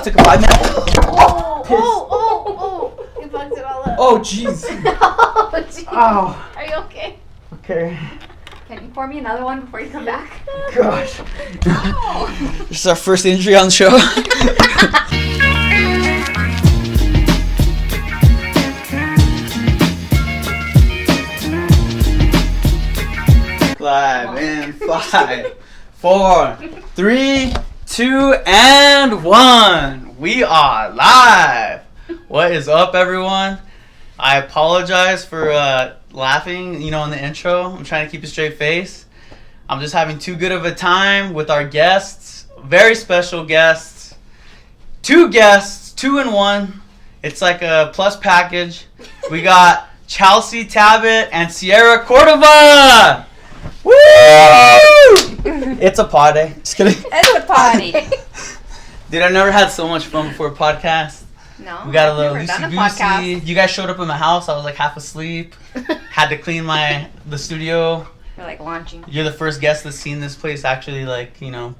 Took a 5 minute. Oh! You fucked it all up. Oh, jeez. Oh, jeez. Oh. Are you okay? Okay. Can you pour me another one before you come back? Gosh. Oh. This is our first injury on the show. Live in 5, 4, 3, 2, and 1. We are live. What is up, everyone? I apologize for laughing, in the intro. I'm trying to keep a straight face. I'm just having too good of a time with our guests. Very special guests. 2 guests, 2 in 1. It's like a plus package. We got Chelsea Tabet and Sierra Cordova. Woo! It's a party. Just kidding. It's a party. Dude, I've never had so much fun before a podcast. No, We got a little I've never done a loosey-goosey. podcast. You guys showed up in my house. I was like half asleep. Had to clean the studio. We're like launching You're the first guest that's seen this place actually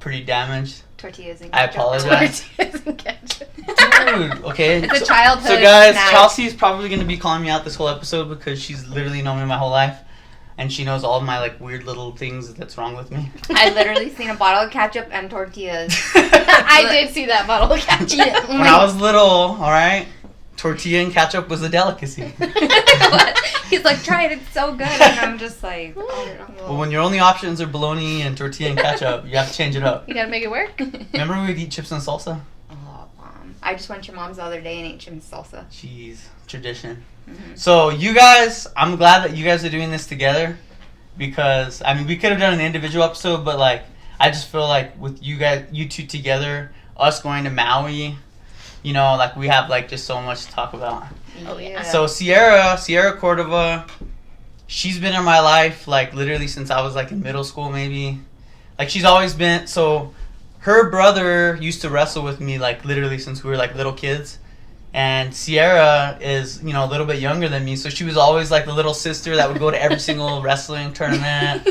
pretty damaged. tortillas and I ketchup. apologize. Tortillas and ketchup. Dude, okay. It's a childhood So guys, snack. Chelsea's probably going to be calling me out this whole episode because she's literally known me my whole life. And she knows all my weird little things that's wrong with me. I literally seen a bottle of ketchup and tortillas. I did see that bottle of ketchup. When I was little, alright, tortilla and ketchup was a delicacy. He's like, try it, it's so good. And I'm just like, But when your only options are bologna and tortilla and ketchup, you have to change it up. You gotta make it work. Remember we would eat chips and salsa? Oh, Mom. I just went to your mom's the other day and ate chips and salsa. Jeez, tradition. Mm-hmm. So you guys, I'm glad that you guys are doing this together because, we could have done an individual episode, but I just feel like with you two together, us going to Maui, we have just so much to talk about. Oh, yeah. So Sierra Cordova, she's been in my life literally since I was in middle school maybe. She's always been, so her brother used to wrestle with me literally since we were little kids. And Sierra is, a little bit younger than me, so she was always the little sister that would go to every single wrestling tournament.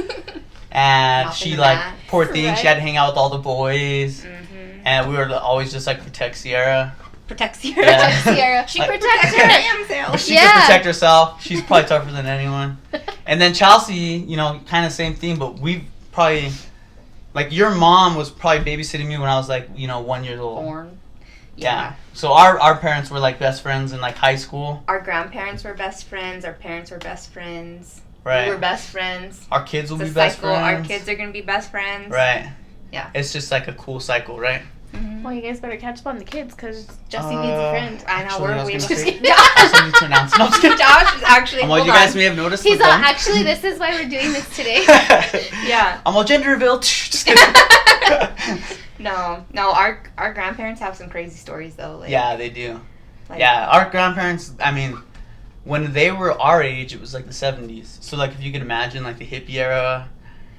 And Off she in the mat. poor thing, Right. she had to hang out with all the boys. Mm-hmm. And we were always just protect Sierra. Protect Sierra. Yeah. Sierra. She protects her. damn self. She Yeah. can protect herself. She's probably tougher than anyone. And then Chelsea, kind of same thing, but we've probably, your mom was probably babysitting me when I was 1 year old. Born. Yeah. So our parents were best friends in high school. Our grandparents were best friends. Our parents were best friends. Right. We were best friends. Our kids will It's be a best cycle. friends. Our kids are gonna be best friends. Right. Yeah. It's just a cool cycle, right? Mm-hmm. Well, you guys better catch up on the kids because Jesse needs a friend. I know Actually, I we're was way gonna say- behind. Josh, I need to announce. No, I'm just kidding. Josh is actually. Well, you hold guys on. may have noticed. He's the thumb. actually, this is why we're doing this today. Yeah. I'm all gender reveal. Just kidding. No. Our grandparents have some crazy stories though. Yeah, they do. Yeah, our grandparents, when they were our age, it was the 70s. So if you could imagine the hippie era,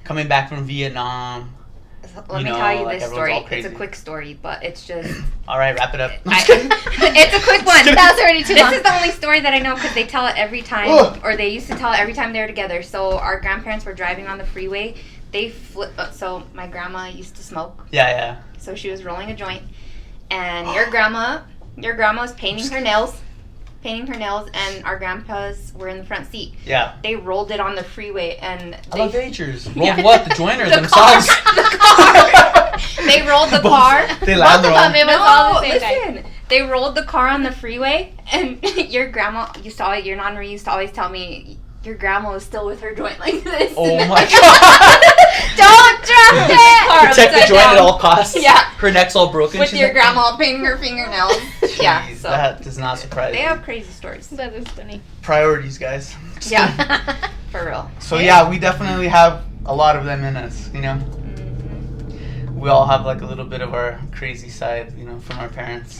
coming back from Vietnam. Let me tell you this everyone's story. all It's crazy. a quick story, but it's just. All right, wrap it up. It's a quick one. That was already too This long. is the only story that I know because they tell it every time, Ugh. or they used to tell it every time they were together. So our grandparents were driving on the freeway. So my grandma used to smoke. Yeah. So she was rolling a joint, and your grandma was painting her nails, and our grandpas were in the front seat. Yeah. They rolled it on the freeway, and Elevators. Rolled Yeah. what? The joiners the themselves. car. The car. They rolled the car. They Both land of them, it was all the same time. listen. They rolled the car on the freeway, and your grandma your non-Marie used to always tell me your grandma was still with her joint like this. Oh And my then- god. Don't drop it! Car Protect the upside joint at down. all costs. Yeah. Her neck's all broken. With she's your like- grandma painting her fingernails. Yeah, Jeez, so that does not surprise they me. have crazy stories. That is funny. Priorities, guys. Yeah, for real. So yeah, we definitely have a lot of them in us, Mm-hmm. We all have a little bit of our crazy side, from our parents.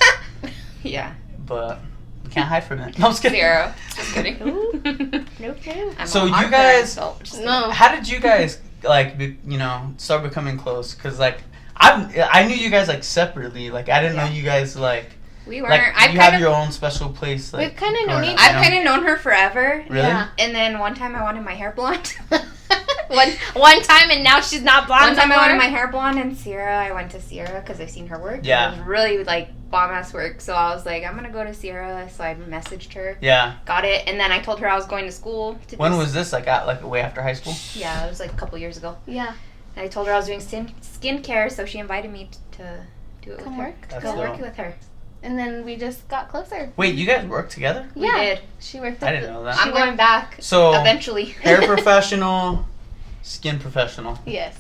Yeah. But we can't hide from it. No, I'm just kidding. Zero. Just kidding. No kidding. I'm So on you our guys- parents' fault, just kidding. No. How did you guys start becoming close? Cause I knew you guys separately. I didn't know Yeah. you guys We weren't. you have your own special place. We've kinda known growing each up, I've kind of known her forever. Really? Yeah. And then one time I wanted my hair blonde. one time, and now she's not blonde One time I anymore. wanted my hair blonde, and Sierra, I went to Sierra because I've seen her work. Yeah. And it was really, like, bomb-ass work. So I was like, I'm going to go to Sierra. So I messaged her. Yeah. Got it. And then I told her I was going to school. When was this? Like way after high school? Yeah, it was like a couple years ago. Yeah. And I told her I was doing skincare, so she invited me to do it Come with her. work. That's Go dope. work with her. And then we just got closer. Wait, you guys work together? We Yeah. did. She worked. I didn't know that. I'm going back So eventually. hair professional, skin professional. Yes.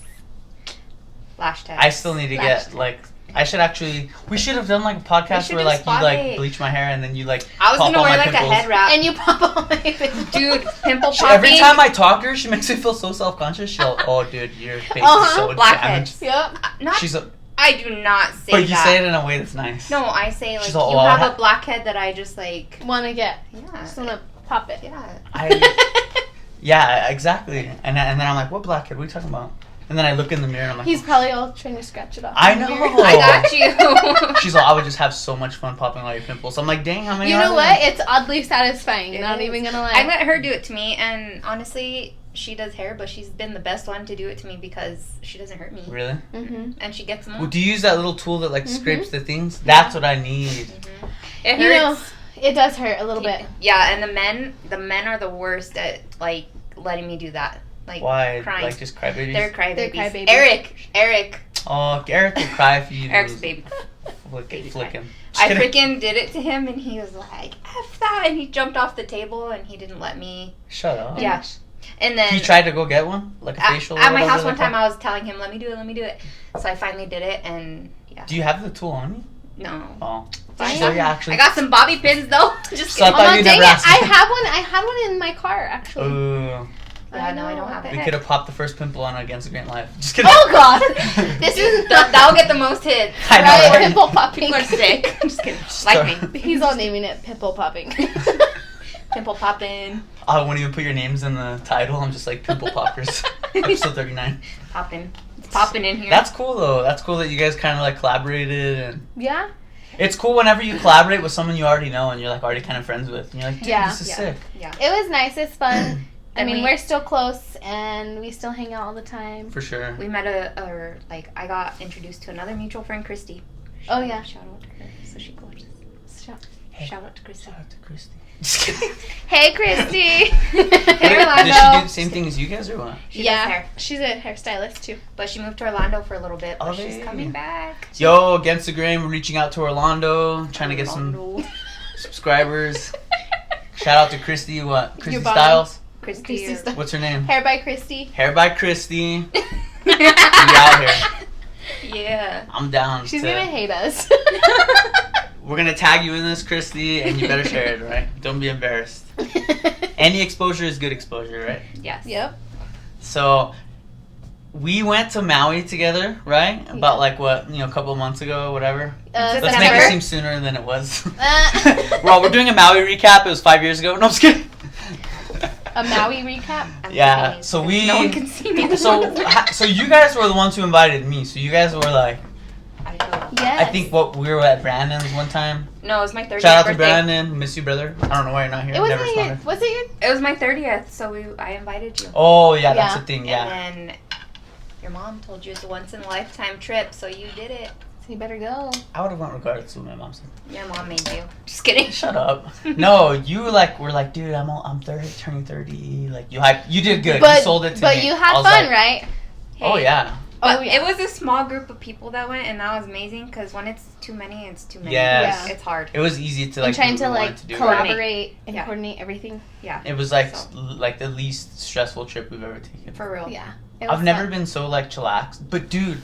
Lash tag. I still need to get like. I should actually. We should have done like a podcast should where do like you spa like day. bleach my hair and then you like. I was pop gonna all wear my like pimples. a head wrap. And you pop all my pimples. Dude, pimple She, popping. every time I talk to her, she makes me feel so self-conscious. She'll, oh, dude, your face Uh-huh. is so Blackheads. damaged. Yep. Not. She's a, I do not say but you that. say it in a way that's nice. No, I say like She's you all, "Oh, I have ha- a blackhead that I just like. Want to get? Yeah. Just want to pop it. Yeah. Yeah, exactly. And then I'm like, what blackhead? What are you talking about? And then I look in the mirror and I'm like, He's probably all trying to scratch it off. I know. I got you. She's like, I would just have so much fun popping all your pimples. I'm like, dang, how many You are know there? what? It's oddly satisfying. It Not is. even gonna lie. I let her do it to me, and honestly, she does hair, but she's been the best one to do it to me because she doesn't hurt me, Really? Mm-hmm. and she gets more. Well, do you use that little tool that like Mhm. scrapes the things? That's what I need. Mhm. It You know, hurts. it does hurt a little bit. Yeah, and the men are the worst at like letting me do that. Like Why? crying. Like just crybabies? They're crybabies. They're crybabies. Eric. Oh, Eric will cry if you Eric's lose. baby. Flick him. I Just kidding. freaking did it to him, and he was like, "F that!" And he jumped off the table, and he didn't let me. Shut up. Yeah. And then He tried to go get one? Like a facial? at or my whatever house they one time, call it? I was telling him, "Let me do it." So I finally did it, and yeah. Do you have the tool on you? No. Oh. I So got- yeah, actually. I got some bobby pins though. Just So I kidding. thought Oh, you no, dang never it. asked me. I had one in my car, actually. Ooh. Yeah, no, I don't have what it. the We heck? could have popped the first pimple on Against the Green Life. Just kidding. Oh, God. This is That'll get the most hits. I know, right. right? Pimple popping. People are sick. I'm just kidding. Like me. He's all naming it pimple popping. Pimple popping. I won't even put your names in the title. I'm just like Pimple Poppers. Episode 39. Popping. It's popping in here. That's cool though. That's cool that you guys kind of like collaborated, and Yeah. it's cool whenever you collaborate with someone you already know and you're like already kind of friends with. And you're like, dude, Yeah. this is Yeah. sick. Yeah. It was nice. It's fun. I And mean, we- we're still close, and we still hang out all the time. For sure. We met I got introduced to another mutual friend, Christy. Oh, yeah. Shout out to her. So she can watch this. Hey, Shout out to Christy. Shout out to Christy. Just kidding. Hey, Christy. Hey, Orlando. Did she do the same thing as you guys or what? She yeah, does hair. she's a hairstylist too. But she moved to Orlando for a little bit. But Oh, she's yeah. coming back. Yo, Against the Grain, we're reaching out to Orlando, trying to get some Orlando. subscribers. Shout out to Christy. What? Christy Your bottom. Styles? Christy. Christy Styles. What's her name? Hair by Christy. Hair by Christy. We out here. Yeah. I'm down. She's to- gonna hate us. We're gonna tag you in this, Christy, and you better share it, right? Don't be embarrassed. Any exposure is good exposure, right? Yes. Yep. So, we went to Maui together, right? Yeah. About like what, a couple of months ago, whatever. Let's Let's September. make it seem sooner than it was. Uh, Well, we're doing a Maui recap. It was 5 years ago. No, I'm just kidding. a Maui recap. I'm Yeah, kidding. so we- No one can see me. So you guys were the ones who invited me. So you guys were like, I know. Yes. I think we were at Brandon's one time. No, it was my 30th Shout out to birthday. Brandon. Miss you, brother. I don't know why you're not here. It Never wasn't your. responded. Was it your? It was my 30th, so I invited you. Oh, yeah, that's Yeah. the thing, yeah. And then your mom told you it's a once in a lifetime trip, so you did it. So you better go. I would have went regardless of what my mom said. Your mom made you. Just kidding. Shut up. No, you were like, dude, I'm 30, turning 30. Like you did good. But you sold it to me. but you I had was fun, like, right? Oh yeah. But Oh, yeah. it was a small group of people that went, and that was amazing because when it's too many, it's too many. Yes. Yeah. It's hard. It was easy to And like trying do to what we like wanted to do. collaborate and Yeah. coordinate everything. Yeah. It was like So. like the least stressful trip we've ever taken. For real. Yeah. It was I've never fun. been so like chillaxed. But dude,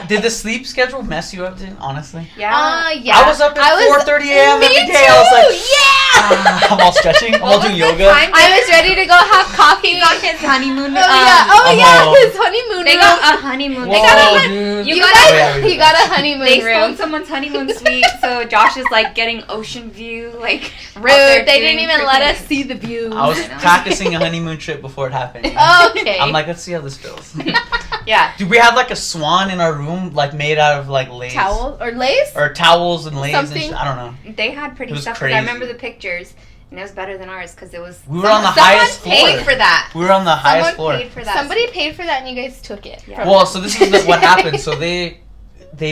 did the sleep schedule mess you up, dude? Honestly, Yeah. Yeah. I was up at 4:30 a.m. Me every too. day. I was like, yeah. I'm all stretching. I'm all What doing was the yoga. time I was ready to go have coffee. He's on his honeymoon. Oh yeah. Oh I'm yeah. all- His honeymoon They room. got a honeymoon. Whoa, They got a dude. You You got- guys, Oh, yeah, you got a honeymoon They stole room. someone's honeymoon suite, so Josh is like getting ocean view, like out Rude. there They doing didn't even let freaking- us see the view. I was I know. practicing a honeymoon trip before it happened. Okay. I'm like, let's see how this feels. Yeah. Dude, we had like a swan in our room, like made out of like lace. towel or lace. Or towels and lace and Something. shit. I don't know. They had pretty It was stuff. 'cause crazy. I remember the pictures. And it was better than ours because it was. We were on the highest floor. Someone paid for that. We were on the highest floor. Paid for that. Somebody paid for that and you guys took it. Yeah. Well, so this is what happened. So they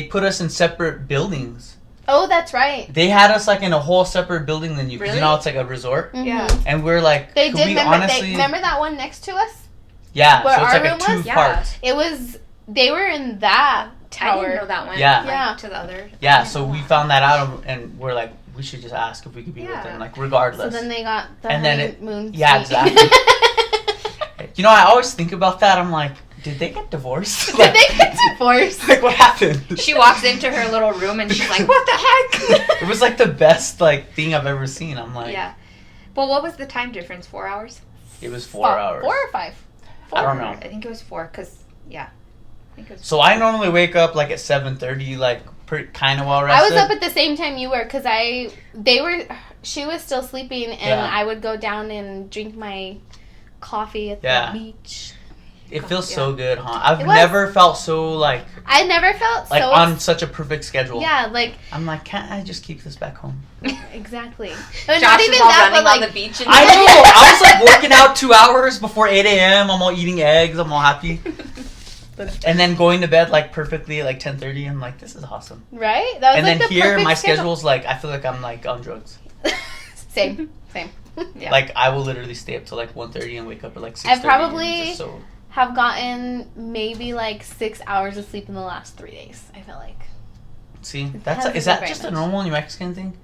put us in separate buildings. Oh, that's right. They had us like in a whole separate building than you. Because you know it's like a resort. Mm-hmm. Yeah. And we're like, They could did we remember. honestly... Remember that one next to us? Yeah. Where So it's our like a room was? two parts. It was. They were in that tower. I didn't know that one. Yeah. Yeah. To the other. Yeah. So we found that out and we're like, we should just ask if we could be with them, like regardless. So then they got the And then honeymoon. Yeah, suite. exactly. You know, I always think about that. I'm like, did they get divorced? Did they get divorced? Like, what happened? She walks into her little room and she's like, "What the heck?" It was like the best like thing I've ever seen. I'm like, Yeah. Well, what was the time difference? 4 hours? it was 4 hours. 4 or 5? I don't know. I think it was 4 because, yeah. I think it was So I normally wake up like at 7:30, like kind of well I rested. was up at the same time you were because she was still sleeping and Yeah. I would go down and drink my coffee at Yeah. the beach. It feels Yeah. so good, huh? I've It was. never felt so like I never felt so on such a perfect schedule. yeah, like I'm like, can't I just keep this back home? exactly. Josh Not was even all that, running but on like the beach. And I know. I was like working out 2 hours before 8 a.m. I'm all eating eggs. I'm all happy. And then going to bed like perfectly at like 10:30. I'm like, this is awesome. right? That was And like then the here, perfect my schedule. schedule's like, I feel like I'm like on drugs. Same. Yeah. Like I will literally stay up till like 1:30 and wake up at like 6:30. I probably- just so Have gotten maybe like 6 hours of sleep in the last 3 days. I feel like. see It that's hasn't is been that very just a much. normal New Mexican thing?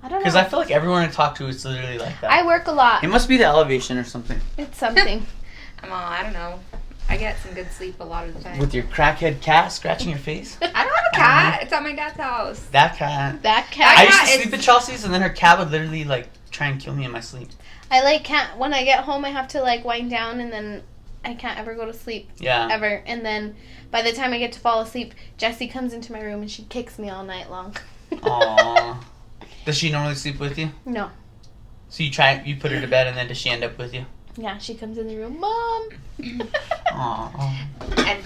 I don't know. Because I feel like everyone I talk to is literally like that. I work a lot. It must be the elevation or something. It's something. I don't know. I get some good sleep a lot of the time. With your crackhead cat scratching your face. I don't have a cat. It's at my dad's house. That cat. That cat. I used cat to is- sleep at Chelsea's, and then her cat would literally like try and kill me in my sleep. I like can't when I get home I have to like wind down and then I can't ever go to sleep Yeah. ever, and then by the time I get to fall asleep Jessie comes into my room and she kicks me all night long. Aww. Does she normally sleep with you? No. So you put her to bed, and then does she end up with you? Yeah, she comes in the room, Mom. Aww. And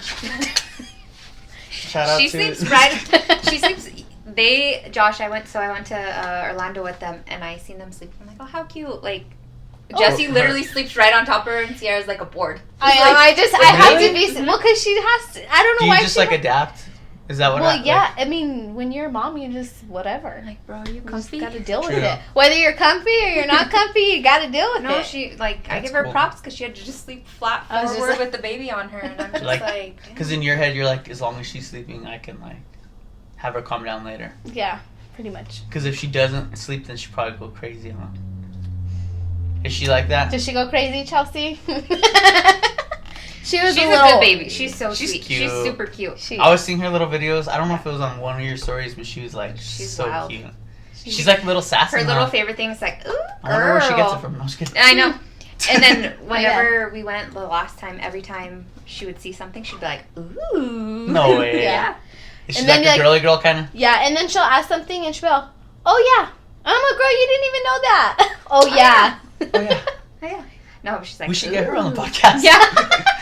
Shout out she to sleeps right. She sleeps. Josh, I went to Orlando with them, and I seen them sleep. I'm like, oh, how cute! Like, Jessie her. literally sleeps right on top of her, and Sierra's like a board. I have to be well because she has to. I don't know Do why you just she like adapt? Is that what? well, yeah. I mean, when you're a mom, you just whatever. Like, bro, are you You just comfy? gotta deal with True. it. Whether you're comfy or you're not comfy, you gotta deal with No, it. she I That's give her cool. props because she had to just sleep flat I was just forward like- with the baby on her, and I'm just like, Because in your head, you're like, as long as she's sleeping, I can like have her calm down later. Yeah, pretty much. Because if she doesn't sleep, then she'll probably go crazy, huh? Is she like that? Does she go crazy, Chelsea? She was she's a a little good baby. She's so She's sweet. cute. She's super cute. She, I was seeing her little videos. I don't know if it was on one of your stories, but she was like She's so wild. cute. She's like little sassy. Her little huh? favorite thing is like, ooh, girl. I don't know where she gets it from. No, I'm just kidding. I know. And then whenever we went the last time, every time she would see something, she'd be like, ooh. No way. Yeah. Is she And like then a you're like- girly girl kind of? yeah, and then she'll ask something and she'll go, "Oh yeah, I'm a girl. You didn't even know that." Oh yeah. Oh yeah. Oh, yeah. No, she's like, We should get her ooh. on the podcast. Yeah.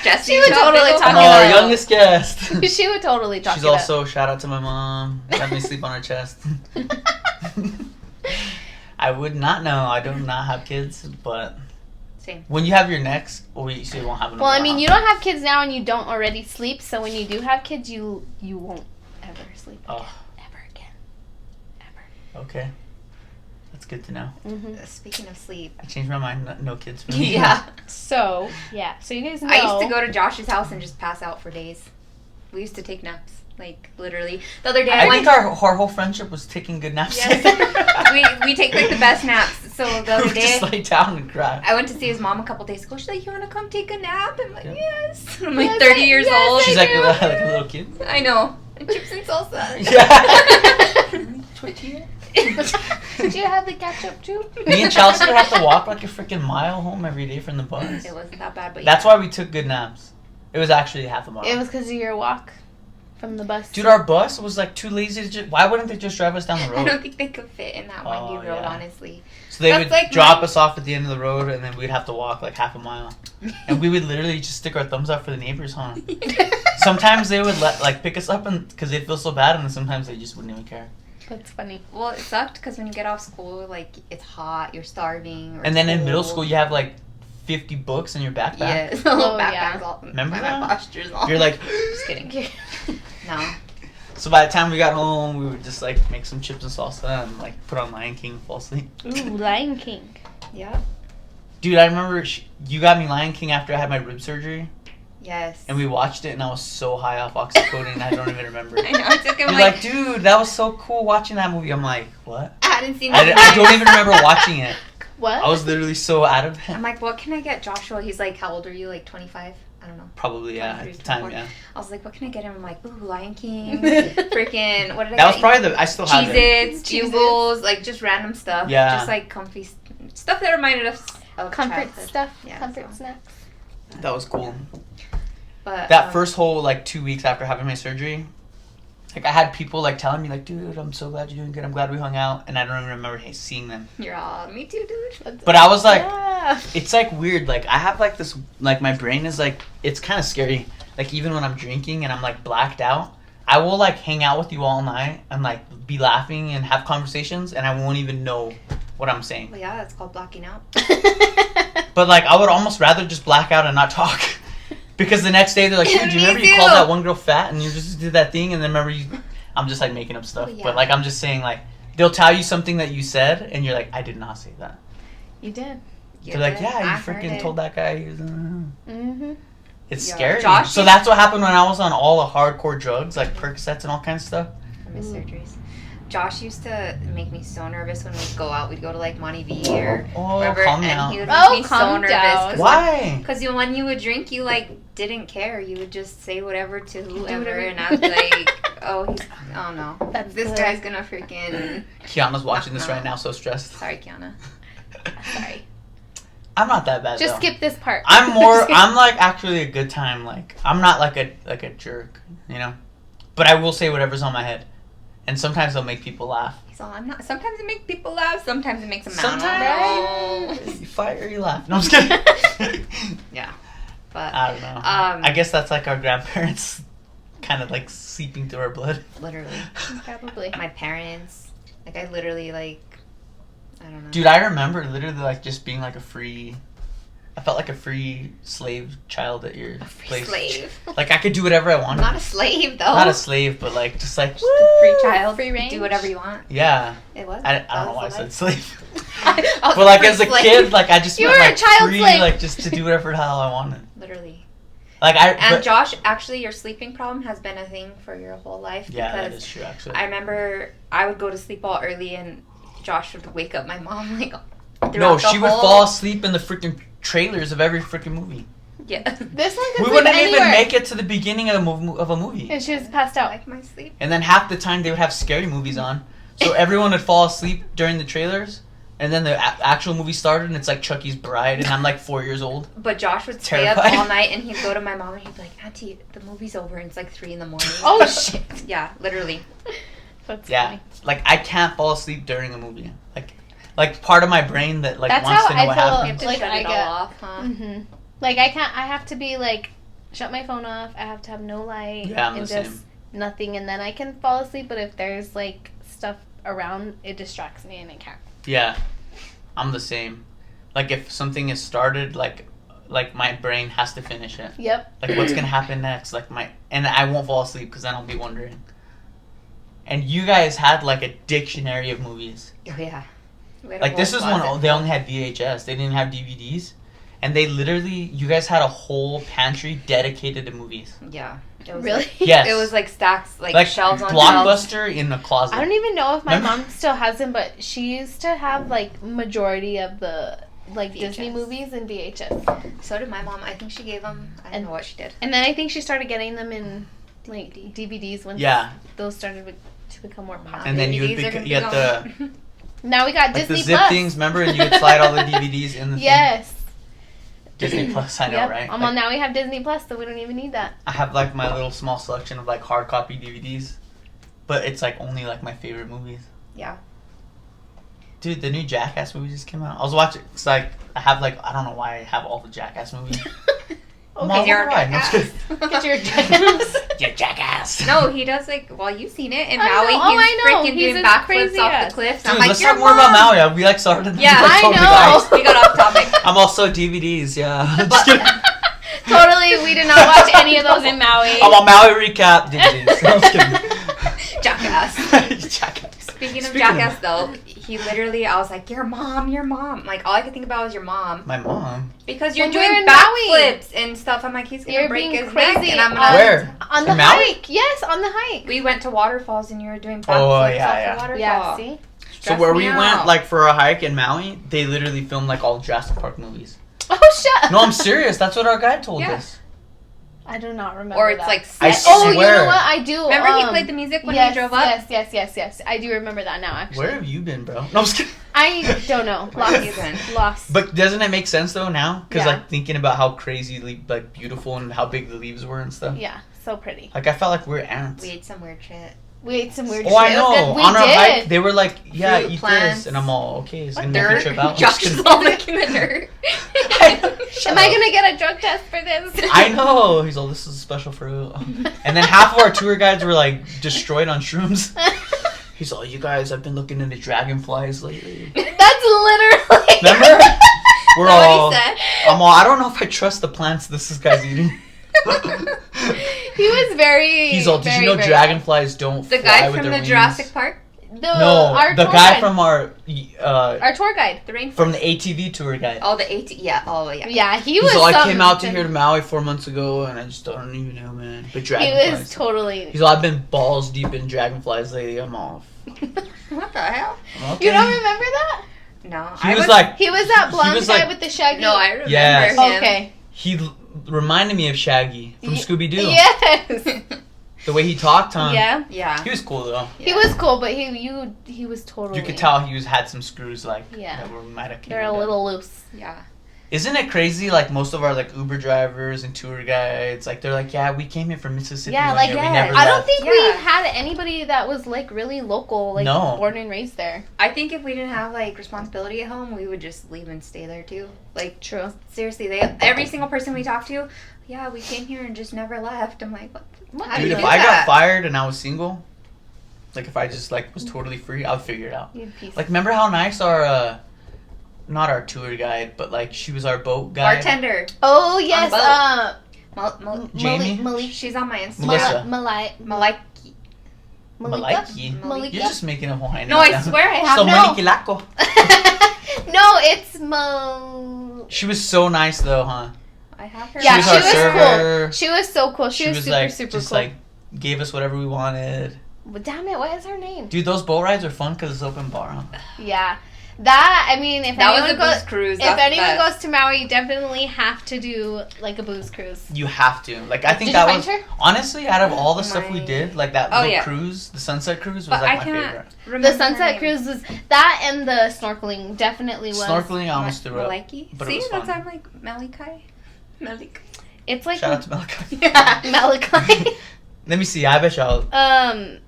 Jessie, She would totally talk I'm it our up. youngest guest. She would totally talk She's it up. also shout out to my mom. Let me sleep on her chest. I would not know. I do not have kids, but Same. when you have your next, well, you still won't have them. Well, I mean, you don't have kids now, and you don't already sleep. So when you do have kids, you won't ever sleep again. Oh. Ever again. Ever. Okay, that's good to know. Mm-hmm. Speaking of sleep. I changed my mind. No kids for me. Yeah. So yeah. So you guys know. I used to go to Josh's house and just pass out for days. We used to take naps. Like, literally. The other day I I went... think our whole friendship was taking good naps. Yes. we take, like, the best naps. So the We other would day... just lay down and cry. I went to see his mom a couple days ago. She's like, you want to come take a nap? I'm like, Yeah. yes. I'm like Yes, 30 years yes, old. She's I like do. like a little kid. I know. And chips and salsa. Yeah. Tortilla. Did you have the ketchup too? Me and Chelsea would have to walk like a freaking mile home every day from the bus. It wasn't that bad, but That's yeah. why we took good naps. It was actually half a mile. It was because of your walk from the bus. Dude, our bus was like too lazy to just... Why wouldn't they just drive us down the I road? don't think they could fit in that windy Oh, road, yeah. honestly. So they That's would like drop my- us off at the end of the road, and then we'd have to walk like half a mile. And we would literally just stick our thumbs up for the neighbors, huh? Sometimes they would pick us up and because they'd feel so bad, and then sometimes they just wouldn't even care. That's funny. Well, it sucked because when you get off school, like, it's hot, you're starving. Or And then in cold. middle school, you have like 50 books in your backpack. Yes. Oh, Backpacks yeah. all. Remember my that? posture's all. You're like, Just kidding. No. so by the time we got home, we would just like make some chips and salsa and like put on Lion King and fall asleep. Ooh, Lion King. Yeah. Dude, I remember you got me Lion King after I had my rib surgery, Yes. and we watched it, and I was so high off oxycodone, I don't even remember. I know. I took him You're like, dude, that was so cool watching that movie. I'm like, what? I hadn't seen I it. don't even remember watching it. What? I was literally so out of it. I'm like, what can I get Joshua? He's like, how old are you? Like 25? I don't know. Probably, yeah, at the time, 24. yeah. I was like, what can I get him? I'm like, ooh, Lion King. Freaking, what did I That was get? probably I still have it. Cheez-Its, Jugles, like just random stuff. Yeah. Just like comfy stuff that reminded us of Comfort childhood. stuff. Yeah, Comfort so. snacks. That was cool. But That first whole like 2 weeks after having my surgery, like I had people like telling me like, dude, I'm so glad you're doing good. I'm glad we hung out, and I don't even remember seeing them. you're all, me too, dude. But I was like, Yeah. it's like weird. Like I have like this, like my brain is like, it's kind of scary. Like even when I'm drinking and I'm like blacked out, I will like hang out with you all night and like be laughing and have conversations, and I won't even know what I'm saying. Well, yeah, that's called blacking out. But like I would almost rather just black out and not talk. Because the next day they're like, dude, do you Me remember you too. called that one girl fat and you just did that thing? And then remember I'm just like making up stuff. Oh, yeah. But like I'm just saying like, they'll tell you something that you said and you're like, I did not say that. You did. They're like, yeah, you I heard freaking it. told that guy. He was, Mm-hmm. It's Yeah. scary. Josh So used- that's what happened when I was on all the hardcore drugs, like Percocets and all kinds of stuff. From his surgeries. Josh used to make me so nervous when we'd go out. We'd go to like Monty V or Oh, wherever, calm and down. he would make Oh, me so calm nervous. down. Why? Because when you would drink, you like didn't care. You would just say whatever to whoever, whatever. and I'd be like, oh no, That's this good. guy's gonna freaking. Kiana's watching this No. right now, so stressed. Sorry, Kiana. Sorry. I'm not that bad Just though. skip this part. I'm more. I'm like actually a good time. Like I'm not like a jerk, you know. But I will say whatever's on my head, and sometimes I'll make people laugh. So I'm not. Sometimes it makes people laugh. Sometimes it makes them mad. Sometimes you fight or you laugh. No, I'm just kidding. Yeah, but I don't know. I guess that's like our grandparents, kind of like seeping through our blood. literally, Probably. my parents. Like I literally like. I don't know. Dude, I remember literally like just being like a free. I felt like a free slave child at your place. slave. Like I could do whatever I I'm wanted. not a slave though. Not a slave, but like just like free child. Free range. Do whatever you want. yeah. It was. I don't know why I said slave. But But like as a kid, like I just You meant were a like child free, slave. like just to do whatever the hell I wanted. Literally. Like And but- Josh, actually, your sleeping problem has been a thing for your whole life. yeah, that because is true actually. I remember I would go to sleep all early, and Josh would wake up my mom like. No, throughout the she would whole- fall asleep in the freaking trailers of every freaking movie. Yeah. This one could We sleep wouldn't anywhere. even make it to the beginning of a movie. And she was passed I out. like my sleep. And then half the time they would have scary movies on. So everyone would fall asleep during the trailers. And then the actual movie started and it's like Chucky's Bride and I'm like 4 years old. But Josh would stay up Terrifying. all night, and he'd go to my mom and he'd be like, "Auntie, the movie's over," and it's like 3 a.m. Oh shit. Yeah, literally. That's Yeah. funny. Like I can't fall asleep during a movie. Like part of my brain that like That's wants how to know I what feel. You have happens. to Like, shut I it all get- off, huh? Mm-hmm. Like I can't. I have to be like, shut my phone off. I have to have no light Yeah, I'm and the just same. nothing, and then I can fall asleep. But if there's like stuff around, it distracts me and I can't. Yeah. I'm the same. Like if something is started, like my brain has to finish it. Yep. Like what's gonna happen next? And I won't fall asleep because then I'll be wondering. And you guys had like a dictionary of movies. Oh yeah. We had a Like whole this is when closet. they only had VHS. They didn't have DVDs, and they literally you guys had a whole pantry dedicated to movies. Yeah. It was Really? Like, Yes. it was like stacks, like Like shelves on shelves. Blockbuster in the closet. I don't even know if my Remember? mom still has them, but she used to have like majority of the like Disney VHS. movies in VHS, So did my mom. I think she gave them. I don't And- know what she did. and then I think she started getting them in like DVDs when Yeah, those started to become more popular. And then you would DVDs are gonna be get the- gone. Now we got like Disney the zip Plus. things. Remember, and you could slide all the DVDs in the Yes. thing. Disney Plus. I know, Yep. right? Well, Like, now we have Disney Plus, so we don't even need that. I have like my little small selection of like hard copy DVDs, but it's like only like my favorite movies. Yeah. Dude, the new Jackass movie just came out. I was watching. It's like I have like I don't know why I have all the Jackass movies. Mom, Because you're a why? No, I'm just jackass. kidding. Because you're a jackass. You jackass. No, he does you've seen it in I Maui. know. Oh, I He's know. freaking He's doing as backflips crazy off as- the cliffs. Dude, I'm like, let's your talk more about mom. Maui. We like started. Yeah, we I totally know. died. We got off topic. I'm also DVDs. Yeah. Just kidding. Totally, we did not watch any of those in Maui. I'm on Maui Recap DVDs. I'm just kidding. Jackass. Jackass. Speaking of Jackass, though, he literally, I was like, your mom. Like, all I could think about was your mom. My mom. Because you're When we were doing in Maui. backflips and stuff. I'm like, he's going to You're break being his neck. crazy. And I'm gonna, Where? On the In Maui? hike. Yes, on the hike. We went to waterfalls and you were doing backflips Oh, yeah, off yeah. the waterfall. Yeah, see? So Stressed where me we out. went, like, for a hike in Maui, they literally filmed, like, all Jurassic Park movies. Oh, shut No, I'm serious. That's what our guide told Yeah. us. I do not remember Or it's that. like I set. Oh, you swear. know what? I do. Remember he played the music when yes, we drove up? Yes. I do remember that now, actually. Where have you been, bro? No, I'm just kidding. I don't know. Where have you Lost. been? Lost. But doesn't it make sense, though, now? Because, Yeah. like, thinking about how crazy, like, beautiful and how big the leaves were and stuff. Yeah, so pretty. Like, I felt like we were ants. We ate some weird shit. We ate some weird Oh, shit. I It was know. good. We On our did. hike, they were like, yeah, Fruit eat plants. this. And I'm all, okay, it's What going to make dirt? you trip out. Josh is all licking the dirt. Am I gonna get a drug test for this? I know. He's all, this is a special fruit. And then half of our tour guides were, like, destroyed on shrooms. He's all, you guys, I've been looking into dragonflies lately. That's literally. Remember? We're Is that all, what he said? I'm all, I don't know if I trust the plants this guy's eating. He was very. He's all, did very, you know very- dragonflies don't The fly guy with from their the wings? Jurassic Park? No, our the tour guy guide. from our Our tour guide. The rainforest. from the ATV tour guide. Oh, the 80. Yeah. Oh, yeah. Yeah, he He's was. all, I came out to something. here to Maui 4 months ago, and I just don't even know, man. But He dragonflies. was totally. He's all, I've been balls deep in dragonflies lately. I'm off. What the hell? I'm okay. You don't remember that? No. He was like, He was that blonde was guy like- with the shaggy. No, I remember Yes. him. Okay. he reminded me of Shaggy from Ye- Scooby Doo. Yes. The way he talked, huh? Yeah. Yeah. He was cool though. He was cool, but he was totally. You could tell he had some screws like Yeah. that were might have. They're a little loose. Yeah. Isn't it crazy? Like most of our like Uber drivers and tour guides, like they're like, yeah, we came here from Mississippi. Yeah, one like, year. We yes. never I don't left." think Yeah. we had anybody that was like really local, like No. born and raised there. I think if we didn't have like responsibility at home, we would just leave and stay there too. Like True. seriously, every single person we talked to, yeah, we came here and just never left. I'm like, what? How do Dude, you if do I got that? fired and I was single, like if I just like was totally free, I'd figure it out. You'd piece. Like remember how nice our not our tour guide, but like she was our boat guide. Bartender. Oh yes, boat. Jamie? Malik. She's on my Instagram. Melissa. Malike. Maliki. Malika? You're just making a Hawaiian. No, I name. swear I have So no. Malikilako. No, it's Mo. She was so nice though, huh? I have her. Yeah, was she our was server. cool. She was so cool. She was super like super just cool. like gave us whatever we wanted. Well, damn it, what is her name? Dude, those boat rides are fun because it's open bar, huh? Yeah, that I mean, if That was anyone a goes, booze cruise. if That's anyone the best. goes to Maui, you definitely have to do like a booze cruise. You have to. Like I think Did that you was find her? honestly out of all the stuff we My- did, like that Oh, little yeah. cruise, the sunset cruise was But like I my cannot favorite. remember The her sunset name. cruise was that, and the snorkeling definitely was. Snorkeling, I almost threw up. Maliki. But it See, was that's fun. I'm like Malachi. Maliki. It's like Shout out to Malachi. Yeah. Malachi. Let me see. I bet y'all. Milani.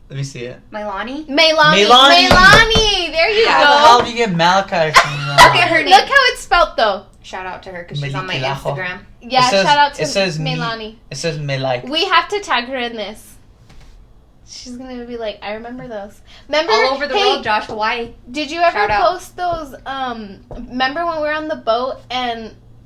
Let me see it. Milani. Milani. Milani. There you How the hell go. do you get Malachi from Look at her name. Look how it's spelt though. Shout out to her because she's on my Malikilaho. Instagram. Yeah, It says- shout out to it says me- Milani. It says Melike. We have to tag her in this. She's gonna be like, I remember those. Remember All over the hey, world, Josh, Hawaii. Did you ever Shout out. post those? Remember when we were on the boat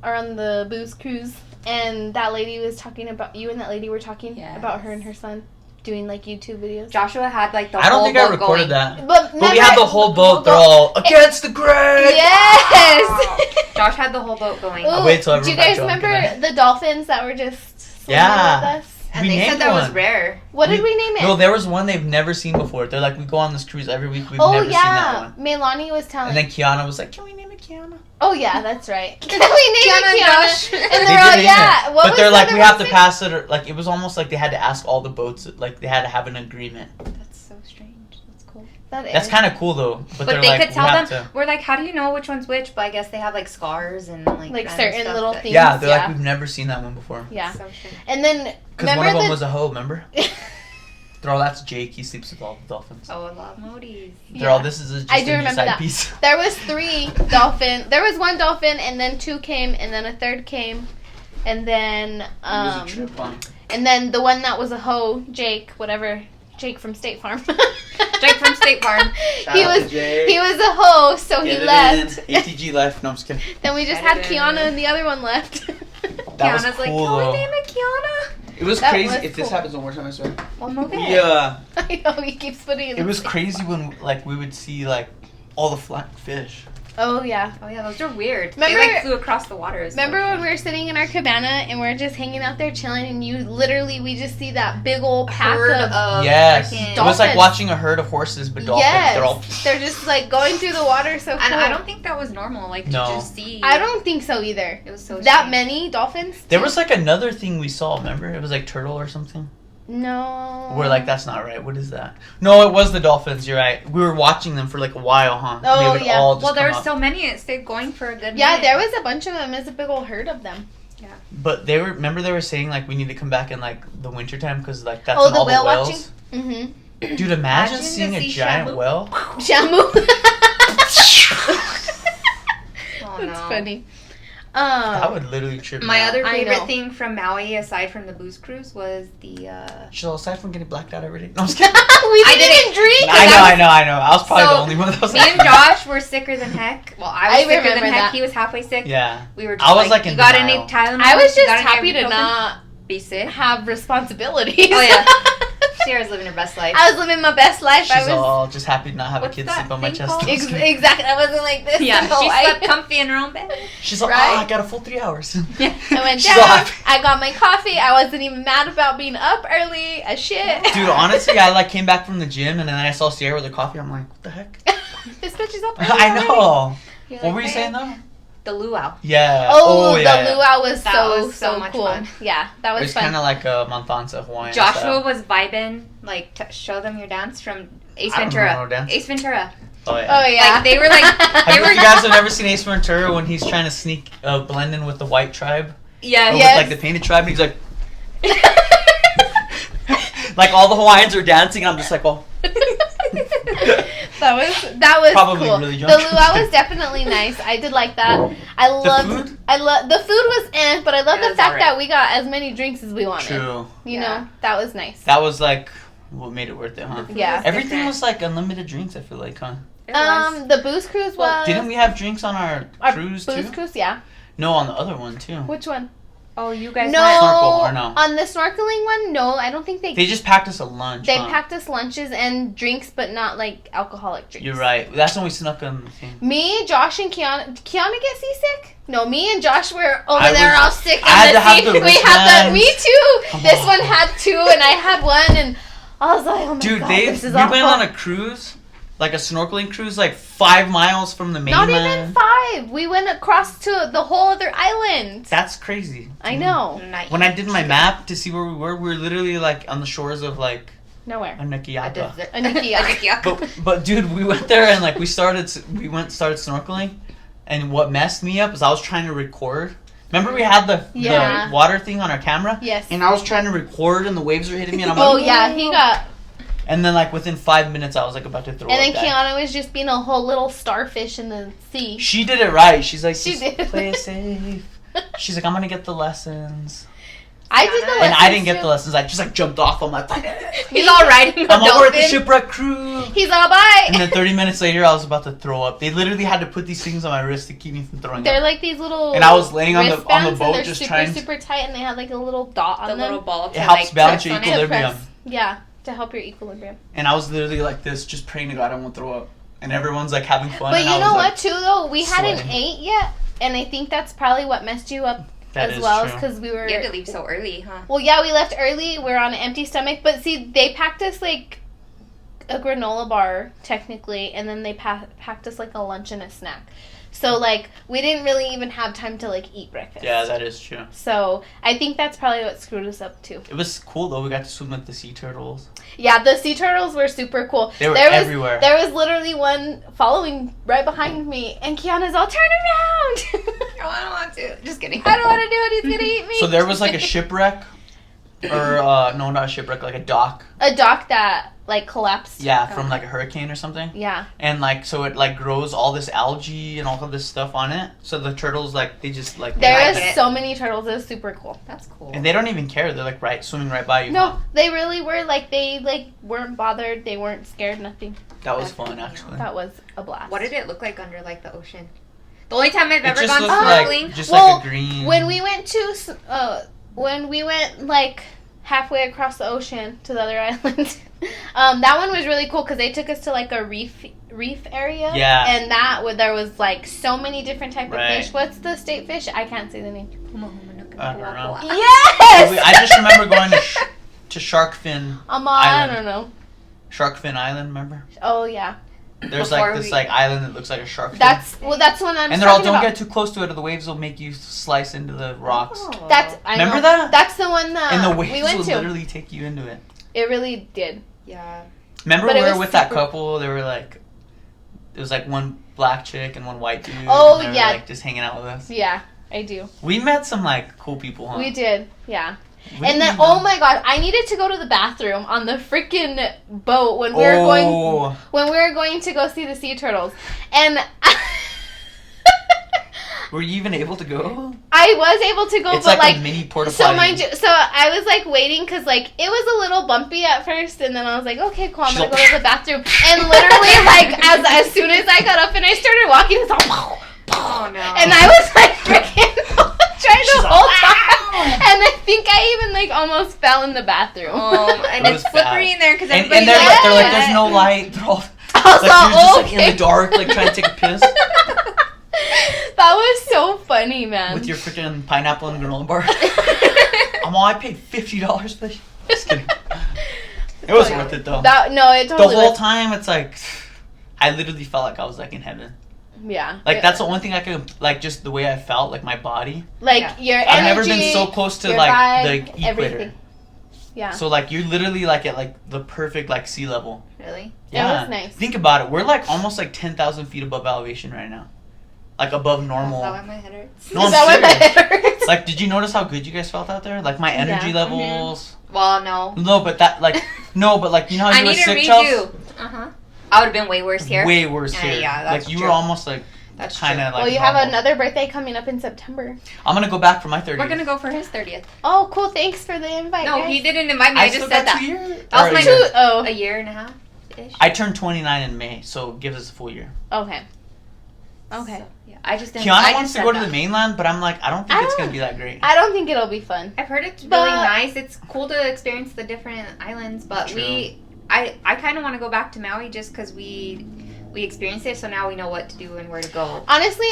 or on the booze cruise, and that lady was talking about you, and that lady were talking Yes. about her and her son doing like YouTube videos. Joshua had like the I don't whole think I boat recorded going. that. But But we had the whole boat. They're all against the grain. Yes. Josh had the whole boat going. I'll wait till do you everyone got guys drunk remember and the dolphins that were just swimming Yeah. with us? And We they named said that was one. rare. What did we name it? No, there was one they've never seen before. They're like, we go on this cruise every week. We've oh never seen that yeah, one. Melani was telling. And then Kiana was like, can we name it Kiana? Oh yeah, that's right. we named it Kiana and Josh. Kiana, and They they're all did name yeah. it. What But was they're the like, other we have one's to name? pass it. Or, like, it was almost like they had to ask all the boats. Like, they had to have an agreement. That's so strange. That's cool. That's is. kind of cool, though. But But they're they like, could we tell have them. to. We're like, how do you know which one's which? But I guess they have like scars and like Like random certain stuff little that- things. Yeah, they're Yeah. like, we've never seen that one before. Yeah, So strange. and then Because one remember of them the- was a hoe, remember? They're all, that's Jake. He sleeps with all the dolphins. Oh, I love Modis. They're all, this is just I a do new remember side that. piece. There was 3 dolphin. There was 1 dolphin, and then 2 came, and then a 3rd came, And then It was a trip, huh? and then the one that was a hoe, Jake from State Farm. Jake from State Farm. He was a hoe, so he left. ATG left. No, I'm just kidding. Then we just had Kiana and the other one left. That was Kiana's cool, like, can though. we name it Kiana? It was That crazy. was If this cool. happens one more time, I swear. Well, move it. Yeah. I know, he keeps putting it. It was crazy when we would see all the flying fish. Oh yeah. Oh yeah, those are weird. Remember- They flew across the water. Remember when we were sitting in our cabana and we are just hanging out there chilling, and we just see that big old pack herd of of Yes. freaking- It was like dolphins. watching a herd of horses, but dolphins. Yes, They're all. they're just like going through the water so cool. And I don't think that was normal. Like to No. just see. I don't think so either. It was so That strange. many dolphins? There was like another thing we saw. Remember? It was like turtle or something. No. We're like, that's not right. What is that? No, it was the dolphins. You're right. We were watching them for like a while, huh? Oh, They would yeah. all just Well, there come were up. so many. It stayed going for a good Yeah, minute. there was a bunch of them. There's a big old herd of them. But they were. Remember, they were saying like we need to come back in like the wintertime because like that's Oh, when the all whale the whales. watching? Mm-hmm. Dude, imagine Imagine seeing to a see giant Shamu. whale. Shamu. Oh, That's no. funny. That would literally trip me My out. other I favorite know. thing from Maui, aside from the booze cruise, was the. So aside from getting blacked out every day. No, I'm just kidding. We I didn't even drink. I know. I was probably So, the only one that was Me like and Josh were sicker than heck. Well, I was I sicker remember than heck. that. He was halfway sick. Yeah. We were just I was, like, you in got denial. any Tylenol? I was You just got any happy to ibuprofen? not Be sick. have responsibilities. Oh yeah. Sierra's living her best life. I was living my best life. She's I was all just happy to not have What's a kid that sleep on my thing chest. called? I'm just kidding. exactly. I wasn't like this. Yeah, in Hawaii. she slept comfy in her own bed. She's like, Right? I got a full 3 hours. Yeah. I went She's down. all happy. I got my coffee. I wasn't even mad about being up early as shit. Dude, honestly, I came back from the gym and then I saw Sierra with her coffee. I'm like, what the heck? This bitch is up early I already. know. You're What like, were you "Hey." saying though? The luau. Yeah. Oh, yeah. the luau was That so was so much cool. fun. Yeah, that was It's fun. kind of like a Montanza Hawaiian. Joshua style. was vibing, like, show them your dance from Ace I don't Ventura. know no dance. Ace Ventura. Oh yeah. Oh yeah. Like, they were like- Have they were- you guys have never seen Ace Ventura when he's trying to sneak blend in with the white tribe? Yeah. Or Yes. with like the painted tribe, and he's like, like all the Hawaiians are dancing, and I'm just like, well. that was Probably cool. really The drunk. luau was definitely nice. I did like that. food? The food was but I love It the was fact alright. that we got as many drinks as we wanted. True. You Yeah. know, that was nice. That was like what made it worth it, huh? Yeah. Everything Different. was like unlimited drinks. I feel like, huh? It was. The booze cruise was. Didn't we have drinks on our cruise booze too? cruise? Yeah. No, on the other one too. Which one? Oh, you guys No, went. Snorkel or no? on the snorkeling one, no. I don't think They they just packed us a lunch. they huh? packed us lunches and drinks, but not like alcoholic drinks. You're right. That's when we snuck on the thing. Me, Josh, and Kiana get seasick? No, me and Josh were over I there was- all sick. I had on to have sea. the We had the. Me wristbands. too. Come This on. one had 2, and I had 1, and I was like, oh my Dude, god, we this is went awful. on a cruise, like a snorkeling cruise, like 5 miles from the Not mainland. even 5. We went across to the whole other island. That's crazy. I know. Nice. When I did my map to see where we were literally like on the shores of like Nowhere. A Anakiaka. desert. Anakiaka. But dude, we went there and like we started snorkeling, and what messed me up is I was trying to record. Remember we had the Yeah. water thing on our camera, Yes. and I was trying to record, and the waves were hitting me, and I'm Oh like, yeah, he got. and then like within 5 minutes, I was like about to throw And then up. Kiana was just being a whole little starfish in the sea. She did it right. She's like, She just did. play it safe. She's like, I'm gonna get the lessons, I did the And and I lessons didn't get too. the lessons. I just like jumped off. I'm like, He's all riding the I'm over at the dolphin. shipwreck crew. He's all bye. And then 30 minutes later, I was about to throw up. They literally had to put these things on my wrist to keep me from throwing They're up. like these little. And I was laying on the wristbands, and boat they're just super, trying. super tight, and they have like a little dot on The them. little ball. To, It helps like, balance press your on it. equilibrium. Press. Yeah, to help your equilibrium. And I was literally like this, just praying to God I won't throw up. And everyone's like having fun. But and you I know was, what, like, too, though? We hadn't sweating. ate yet, and I think that's probably what messed you up That as is well, true. because we were. You had to leave so early, huh? Well, yeah, we left early. We're on an empty stomach, but see, they packed us like a granola bar technically, and then they packed us like a lunch and a snack. So like we didn't really even have time to like eat breakfast. Yeah, that is true. So I think that's probably what screwed us up too. It was cool though. We got to swim with the sea turtles. Yeah, the sea turtles were super cool. They were There was- everywhere. There was literally one following right behind me, and Kiana's all, turn around! Oh, I don't want to. Just kidding. I don't want to do it, he's gonna eat me. So there was like a shipwreck, or no, not a shipwreck, like a dock. A dock that like collapsed. Yeah, from like a hurricane or something. Yeah. And like so it like grows all this algae and all of this stuff on it. So the turtles like they just like There like is it. so many turtles. It was super cool. That's cool. And they don't even care. They're like swimming right by you. No, huh? they really were like they like weren't bothered. They weren't scared. Nothing. That was That's fun cool. actually. That was a blast. What did it look like under like the ocean? The only time I've It ever just gone looked snorkeling. like just Well, like a green. When we went like halfway across the ocean to the other island, that one was really cool because they took us to like a reef area. Yeah. And there was like so many different type of fish. What's the state fish? I can't say the name. I don't know. Yes. I just remember going to Shark Fin. I Island. don't know. Shark Fin Island, remember? Oh yeah. There's Before like this we- like island that looks like a shark fin. That's the one I'm And they're all talking don't about. get too close to it or the waves will make you slice into the rocks. Oh. I Remember know. that? That's the one that And the waves we went will to. literally take you into it. It really did. Yeah. Remember But we it were was with that super- couple? They were like, it was like one black chick and one white dude. Oh, and they were, yeah. like just hanging out with us. Yeah, I do. We met some like cool people, huh? We did. Yeah. We And didn't then, even- oh my god, I needed to go to the bathroom on the freaking boat when we were going to go see the sea turtles, and Were you even able to go? I was able to go, It's but like a mini porta so potty. mind you, so I was like waiting because like it was a little bumpy at first, and then I was like, okay, cool, I'm She's gonna like- go to the bathroom, and literally like as soon as I got up and I started walking, it's all. Oh no. And I was like freaking trying She's to like, hold "Ow!" on. And I think I even like almost fell in the bathroom. And That it's was slippery bad. in there because And everybody's they're like, Yeah. there's no light. They're all I was like, all, you're just like in okay. the dark, like trying to take a piss That was so funny, man. with your freaking pineapple and granola bar. I paid $50 for this. Just kidding. It was worth it though. It The totally whole was. time, it's like I literally felt like I was like in heaven. Yeah. Like that's the only thing I could like, just the way I felt, like my body. Like Yeah. your energy. I've never been so close to your like vibe, the equator. everything. Yeah. So like you're literally like at like the perfect like sea level. Really? Yeah. was nice. Think about it. We're like almost like 10,000 feet above elevation right now. Like above normal. Is that why my head hurts? No, Is I'm that what my serious. head hurts? Like, did you notice how good you guys felt out there? Like my energy Yeah. levels. Well, no. No, but that like no, but like you know how I you were need to sick, read Chelsea? you. I would have been way worse here. Way worse Yeah, here. yeah, that's like you true. were almost like That's kind of true. like. Well, you have normal. another birthday coming up in September. I'm gonna go back for my 30th. We're gonna go for his 30th. Oh, cool. Thanks for the invite. No, guys. he didn't invite me. I still just said got that. 2 years. That was Or my a year. Oh, A year and a half ish. I turned 29 in May, so it gives us a full year. okay. Okay. So, yeah, I just didn't. Kiana I wants just to go said to the that. mainland, but I'm like, I don't think it's gonna be that great. I don't think it'll be fun. I've heard it's But- really nice. It's cool to experience the different islands, but True. I kind of want to go back to Maui just because we experienced it, so now we know what to do and where to go. Honestly,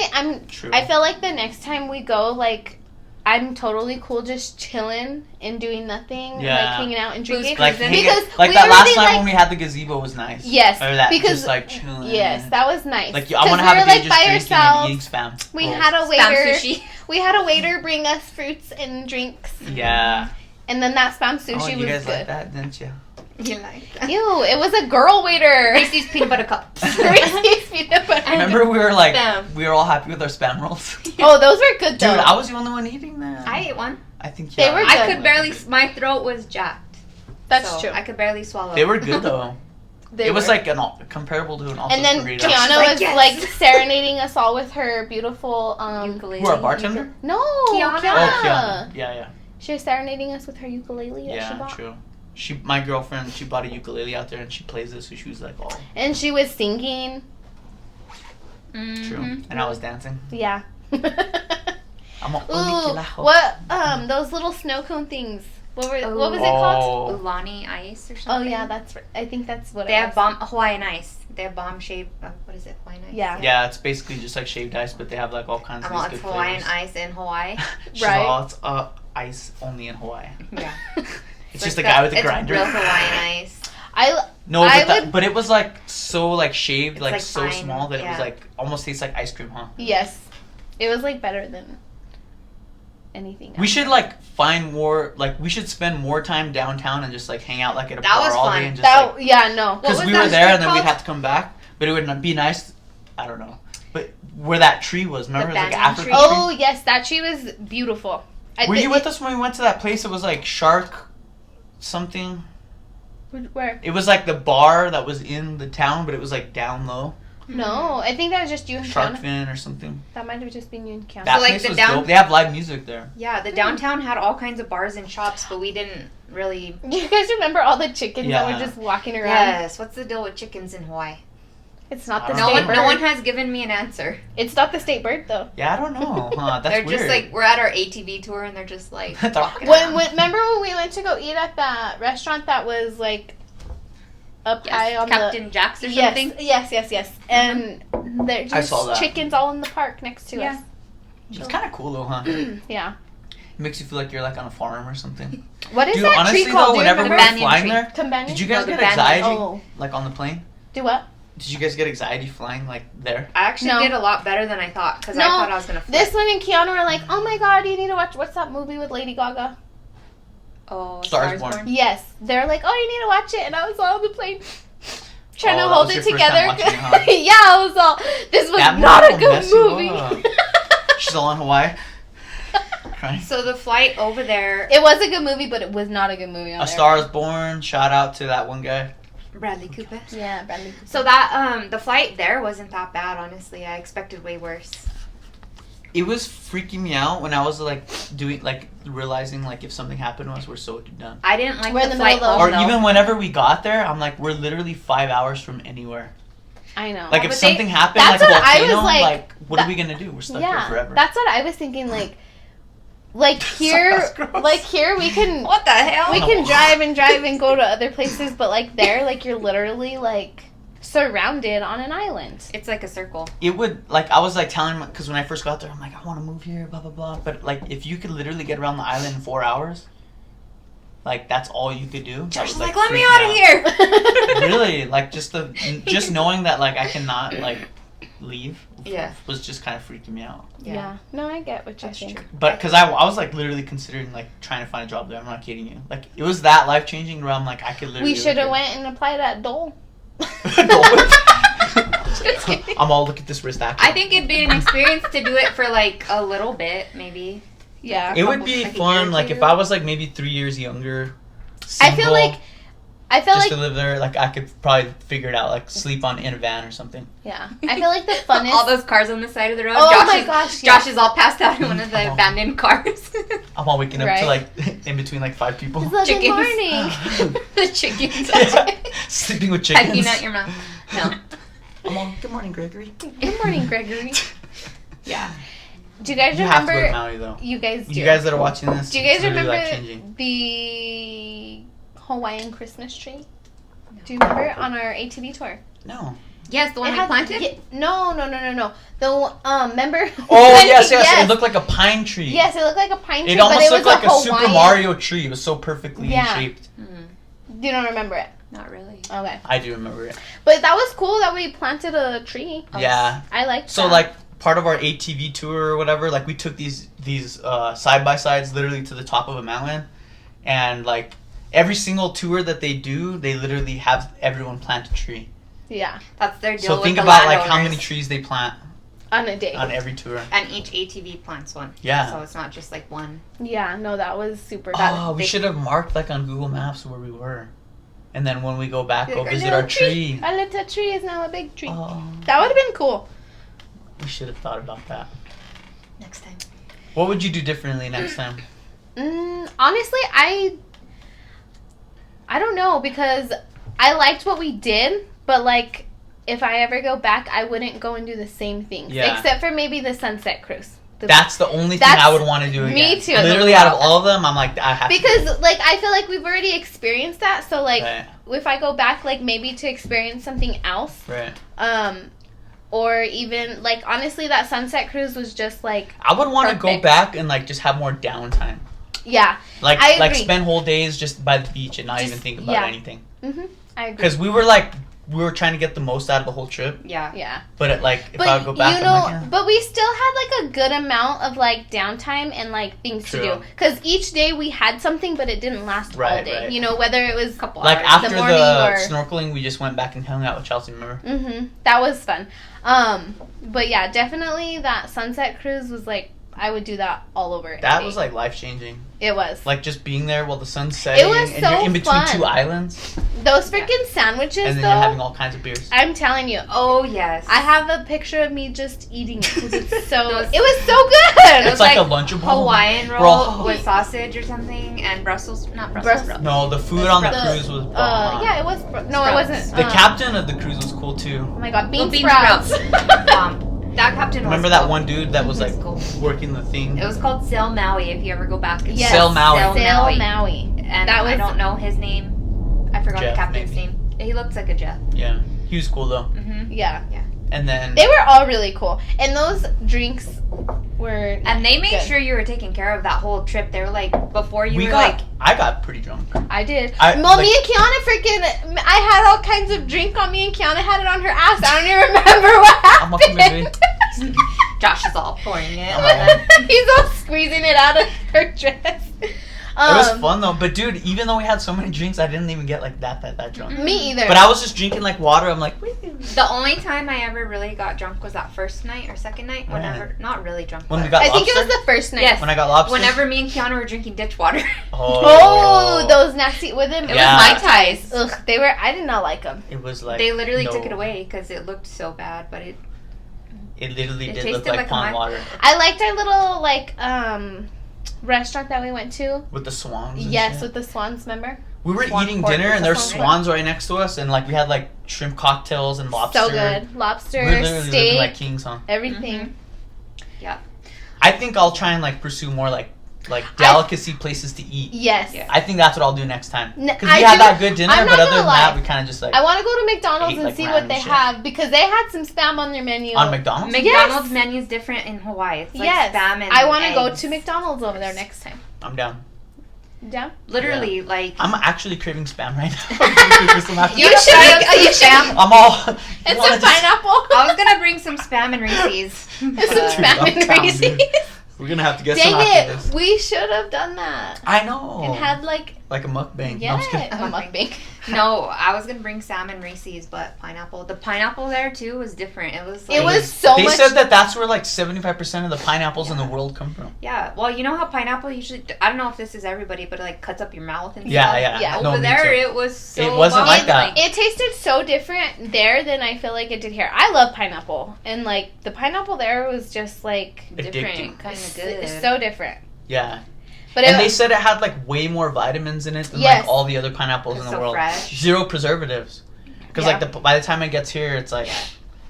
True. I feel like the next time we go, like, I'm totally cool just chilling and doing nothing, Yeah. like hanging out and drinking. like cruising. hang Because it- like we that last already, time like- when we had the gazebo was nice. Yes, Or that because just like chilling. yes, that was nice. Like I want 'Cause to have we a were, day like, just by drinking ourselves. and eating spam. We rolls. had a Spam waiter. sushi. We had a waiter bring us fruits and drinks, Yeah. and then that spam sushi Oh, you was guys good. like that, didn't you? You like that? Ew, it was a girl waiter. Reese's peanut butter cups. Reese's peanut butter. Remember we were like Spam. we were all happy with our spam rolls. Oh, those were good Dude, though. I was the only one eating them. I ate one. I think They yeah. were I good. could barely. My throat was jacked. That's so true. I could barely swallow. They were good though. They It was were. like comparable to an Alto's And then burrito. Kiana Like, was yes. like serenading us all with her beautiful ukulele. Who, our bartender? No, Kiana. Kiana. Oh, Kiana. Yeah, She was serenading us with her ukulele that she yeah, bought. true. My girlfriend, she bought a ukulele out there and she plays it, so she was like, "Oh, And she was singing. true." And I was dancing. Yeah. I'm a Ooh, what those little snow cone things. What was it called? Oh, Ulani ice or Oh something. yeah, that's right. I think that's what They it have was. bomb Hawaiian ice. They have bomb shaped. What is it? Hawaiian ice. Yeah. yeah, it's basically just like shaved ice, but they have like all kinds of Well, these it's good Hawaiian flavors. ice in Hawaii. She's Right. all, it's ice only in Hawaii. Yeah. It's just a guy with a grinder. It's real Hawaiian ice. No, but it was like so like shaved, It's, like like, so fine, small that it was yeah. like almost tastes like ice cream, huh? Yes, it was like better than anything else. We should like find more, like we should spend more time downtown and just like hang out like at a That bar was all fun. day and just that. like, Yeah, no. because was we that were there and then street we'd called? have to come back, but it would be nice. I don't know, but where that tree was, remember, it was like an banyan African tree? Oh yes, that tree was beautiful. Were you with us when we went to that place? It was like shark something. Where? It was like the bar that was in the town, but it was like down low. No, I think that was just you and Shark Kiana. Fin or something. That might have just been you and Kiana. That So, like, place the was down- dope. They have live music there. Yeah, the downtown had all kinds of bars and shops, but we didn't really. Do you guys remember all the chickens that Yeah. were just walking around? Yes. What's the deal with chickens in Hawaii? It's not I the don't No state one, bird. no one has given me an answer. It's not the state bird though. Yeah, I don't know. Huh? That's They're weird. just like, we're at our ATV tour and they're just like They're- walking around. Remember when we went to go eat at that restaurant that was like up high Yes, on Captain Jack's or the something. yes, and there's I saw just that. chickens all in the park next to us. It's kind of cool though, huh? It Yeah. makes you feel like you're like on a farm or something. What is Dude, that honestly tree called? though, Do you whenever we were remember? Banyan flying tree. there, Companion? did you guys No, the get banyan. anxiety Oh. like on the plane? Do what? Did you guys get anxiety flying like there? I actually No. did a lot better than I thought because I No, thought I was gonna. Flip. This one and Kiana were like, "Oh my god, you need to watch what's that movie with Lady Gaga?" Oh, Stars Born. Yes, they're like, "Oh, you need to watch it," and I was all on the plane trying Oh, to that hold was it your first time together. watching it, huh? Yeah, I was all. This was That not a movie will mess good you movie. up. She's all in Hawaii. Crying. So the flight over there, It was a good movie, but it was not a good movie. On A Star is Born. Shout out to that one guy. Bradley Cooper. Yeah, Bradley. So that the flight there wasn't that bad, honestly. I expected way worse. It was freaking me out when I was like doing like realizing like if something happened to us, we're so done. I didn't like We're in the the flight middle of home Or though. even whenever we got there, I'm like, we're literally 5 hours from anywhere. I know. Like but if they- something happened, that's like a what I volcano, was like- what are we gonna do? We're stuck here Yeah, forever. that's what I was thinking. Like here, That's gross. like here we can What the hell? we can drive and go to other places, but like there, like you're literally like surrounded on an island. It's like a circle. It would like I was like telling because when I first got there, I'm like, I want to move here, blah blah blah. But like if you could literally get around the island in 4 hours, like that's all you could do. Josh is That like, would, let me freak out of here. Really, like just knowing that like I cannot like leave. Yeah. Was just kind of freaking me out. Yeah. No, I get what you're That's saying. true. But because I was like literally considering like trying to find a job there. I'm not kidding you. Like it was that life changing where I'm like I could literally. We should have went and applied at Dole. I'm all look at this wrist action. I think it'd be an experience to do it for like a little bit, maybe. Yeah. It would be like a year fun, or like two. if I was like maybe 3 years younger. I feel single, like just to live there, like I could probably figure it out, like sleep in a van or something. yeah. I feel like the funnest. All those cars on the side of the road. Oh Josh my is, gosh, Josh yeah. is all passed out in one of the Oh. abandoned cars. I'm all waking up Right. to like in between like 5 people. It's like, good Chickens. morning. The chickens Sleeping with chickens. pecking at your mouth. No. I'm all, good morning, Gregory. Good morning, Gregory. Yeah. Do you guys You have to go to remember? Maui though. You guys do. You guys that are watching this, Do you guys it's literally remember life-changing. the Hawaiian Christmas tree? Do you remember on our ATV tour? No. Yes, the one It we had- planted? yeah, no. The remember? Oh yes, it looked like a pine tree. Yes, it looked like a pine tree, It almost but it was looked like a Hawaiian. Super Mario tree. It was so perfectly Yeah. shaped. You don't remember it? Not really. Okay, I do remember it. but that was cool that we planted a tree. Yeah. I liked. So that. like part of our ATV tour or whatever, like we took these side by sides literally to the top of a mountain, and like every single tour that they do, they literally have everyone plant a tree. Yeah, That's their deal So with think the about like how landowners. many trees they plant on a day. on every tour. And each ATV plants one. Yeah. So it's not just like one. Yeah, no, that was super. Oh, we should have marked like on Google Maps where we were, and then when we go back, go Like, visit our tree. Our little tree is now a big tree. Oh, That would have been cool. we should have thought about that. Next time. What would you do differently next time? Honestly, I don't know because I liked what we did, but like if I ever go back, I wouldn't go and do the same things, Yeah. except for maybe the sunset cruise. That's the only thing That's- I would want to do again. me too. Literally, out of all of them, I'm like, I have to. Because like I feel like we've already experienced that, so like Right. if I go back, like maybe to experience something else, Right. or even like honestly, that sunset cruise was just like I would want to go Perfect. back and like just have more downtime. yeah, Like I like agree. spend whole days just by the beach and not Just- even think about yeah. anything. I agree. Because we were trying to get the most out of the whole trip. Yeah. Yeah. But if But I would go back, you know, I'm like, yeah. but we still had like a good amount of like downtime and like things to True. do. Because each day we had something, but it didn't last all Right, day. right. You know, whether it was Couple Like hours. after the the, morning or- snorkeling, we just went back and hung out with Chelsea. Remember? That was fun. But yeah, definitely that sunset cruise was like I would do that all over. That again. was like life changing. It was. Like just being there while the sun's setting, was and so you're in between fun. 2 islands, Those freaking sandwiches, and then though. you're having all kinds of beers. I'm telling you. Oh yes. I have a picture of me just eating it 'cause it's so. Those- it was so good. It was It's like like a Lunchable. Hawaiian Bro. roll with sausage or something, and not Brussels sprouts. No, the food on the The- cruise was bomb. Yeah, it was. No, it Sprouts. wasn't. The captain of the cruise was cool too. Oh my god, bean, Well, bean sprouts. That captain was Remember that cool. one dude that was like It was cool. working the thing? It was called Sail Maui. If you ever go back, it's Yes. Sail Maui. Sail Maui. And That I was- don't know his name. I forgot Jeff, the captain's maybe. name. He looks like a Jeff. Yeah, he was cool though. Mm-hmm. Yeah. And then They were all really cool. And those drinks were. And they made good. sure you were taken care of that whole trip. They were like, before you we were got. like, I got pretty drunk. I did. I- Well, like- me and Kiana freaking. I had all kinds of drink on me, and Kiana had it on her ass. I don't even remember what I'm a happened. Josh is all pouring it. He's all squeezing it out of her dress. It was fun though, but dude, even though we had so many drinks, I didn't even get like that drunk. Me either. But I was just drinking like water. I'm like, "Woo." The only time I ever really got drunk was that first night or second night. When? Whenever, not really drunk. When we but got I think it lobster? was the first night. Yes. When I got lobster. whenever me and Kiana were drinking ditch water. Oh, those nasty with them. It Yeah. was Mai Tais. Ugh, they were. I did not like them. It was like They literally no. took it away because it looked so bad, but it It literally It did look tasted like like a pond Mai- water I liked our little restaurant that we went to. with the swans. and Yes, shit. with the swans. Remember? We were Swan eating pork dinner with and the there's swan swans right next to us, and like we had like shrimp cocktails and lobster. So good. Lobster, We're literally living steak, like kings, huh? everything. I think I'll try and like pursue more like delicacy places to eat. Yes. Yeah. I think that's what I'll do next time. N- Because I we had do- that good dinner, I'm not but other gonna than that, lie. we kind of just like I want to go to McDonald's ate, and like, see what random they shit. have because they had some spam on their menu. on McDonald's. McDonald's menu is different in Hawaii. It's like Yes. spam and I want to go eggs. to McDonald's over there next time. I'm down. Down? Literally, like I'm actually craving spam right now. Some after- You should try make. some You should. spam. I'm all. And you wanna some just- pineapple. I was gonna bring some spam and Reese's. And but- some spam I'm and down, Reese's. dude. We're gonna have to get some Dang after it! this. We should have done that I know. and had like like a mukbang. No, yeah, I'm just kidding. a mukbang. No, I was gonna bring salmon Reese's, but pineapple. The pineapple there too was different. It was like, It was so They much. said that that's where like 75% of the pineapples in the world come from. yeah. Well, you know how pineapple usually. I don't know if this is everybody, but it like cuts up your mouth and Yeah, stuff. yeah. Yeah. No, Over me there, too. it was so. It wasn't like bomb. that. It tasted so different there than I feel like it did here. I love pineapple, and like the pineapple there was just like Addicting. different, kind of good. it's so different. Yeah. But And it, they said it had like way more vitamins in it than Yes. like all the other pineapples It's in the so world. fresh. 0 preservatives. Because Yeah. like by the time it gets here, it's like,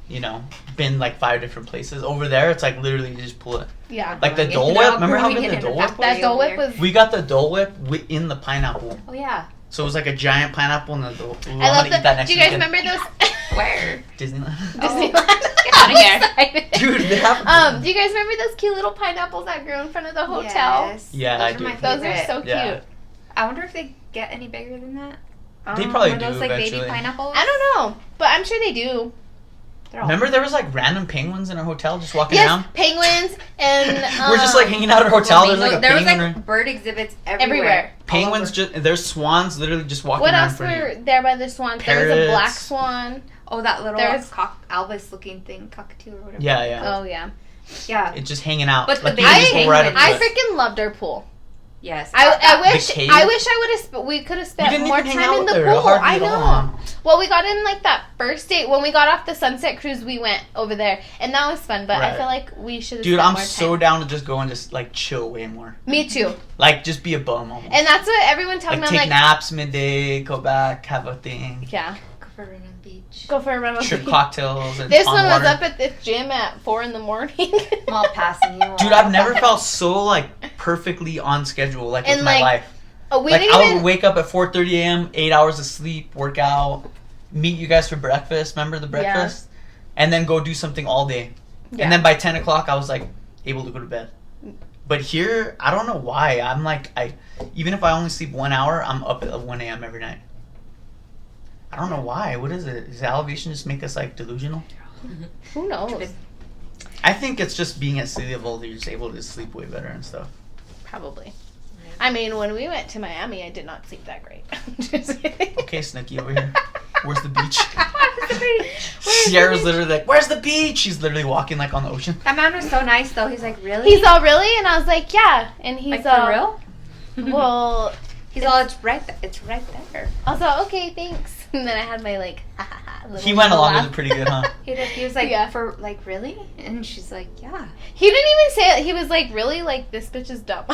you know, been like 5 different places. Over there, it's like literally you just pull it. yeah, Like the Like, Dole they're Whip. all Remember how growing good it the in Dole a Whip was? that Dole Whip over was. We got the Dole Whip in the pineapple. Oh yeah. So it was like a giant pineapple and the Dole. Ooh, I love I'm gonna eat that next Do you guys weekend. remember those? Where? Disneyland. Disneyland. Get outta here. Excited. Dude, they have. Do you guys remember those cute little pineapples that grew in front of the hotel? Yes. Yeah, Those I are do. my Those are favorite. so cute. Yeah. I wonder if they get any bigger than that. They probably Are do those like eventually. baby pineapples? I don't know, but I'm sure they do. They're all Remember there was like random penguins in our hotel just walking Yes, around? penguins and We're just like hanging out at our hotel. There's like a there was penguin. like bird exhibits everywhere. everywhere. Penguins All over. just there's swans literally just walking What around else for you. were there by the swans? There was a black Parrots. swan. Oh, that little There's- Elvis looking thing, cockatoo or whatever. Yeah, yeah. Oh yeah, Yeah. It's just hanging out. But the like, you baby can just go right up penguins- to I it. freaking loved our pool. Yes. I The wish cave? I wish I would have we could have We spent didn't more even hang time out in the there pool. hardly I at know. all. Well, we got in like that first date when we got off the Sunset Cruise. We went over there, and that was fun. But I Right. feel like we should have. Dude, spent I'm more so time. down to just go and just like chill way more. Me too. Like just be a bum almost. And that's what everyone tells like me. I'm take like, naps midday, go back, have a thing, yeah, Go for a run on the beach. go for a run. shrimp cocktails and This pond one was water. up at the gym at 4 a.m. I'm all passing you. Dude, I've never felt so like perfectly on schedule like And, with my like, life. Oh, we Like didn't I even. would wake up at 4:30 a.m., 8 hours of sleep, work out, meet you guys for breakfast. Remember the breakfast? And then go do something all day. Yeah. And then by 10 o'clock, I was like able to go to bed. But here, I don't know why. I'm like, even if I only sleep 1 hour, I'm up at 1 a.m. every night. I don't know why. What is it? Does elevation just make us like delusional? Who knows? I think it's just being at sea level that you're just able to sleep way better and stuff. Probably. I mean, when we went to Miami, I did not sleep that great. Just kidding. Okay, Snooki over here. Where's the beach? Sierra's literally like, where's the beach? She's literally walking like on the ocean. That man was so nice though. He's like, really? He's all, really? And I was like, yeah. And he's like, all, for real? well, He's all, it's right there. I was all, okay, thanks. And then I had my like, He went along with it pretty good, huh? He was like, Yeah. for like, really? And she's like, yeah. He didn't even say it. He was like, really? Like, this bitch is dumb.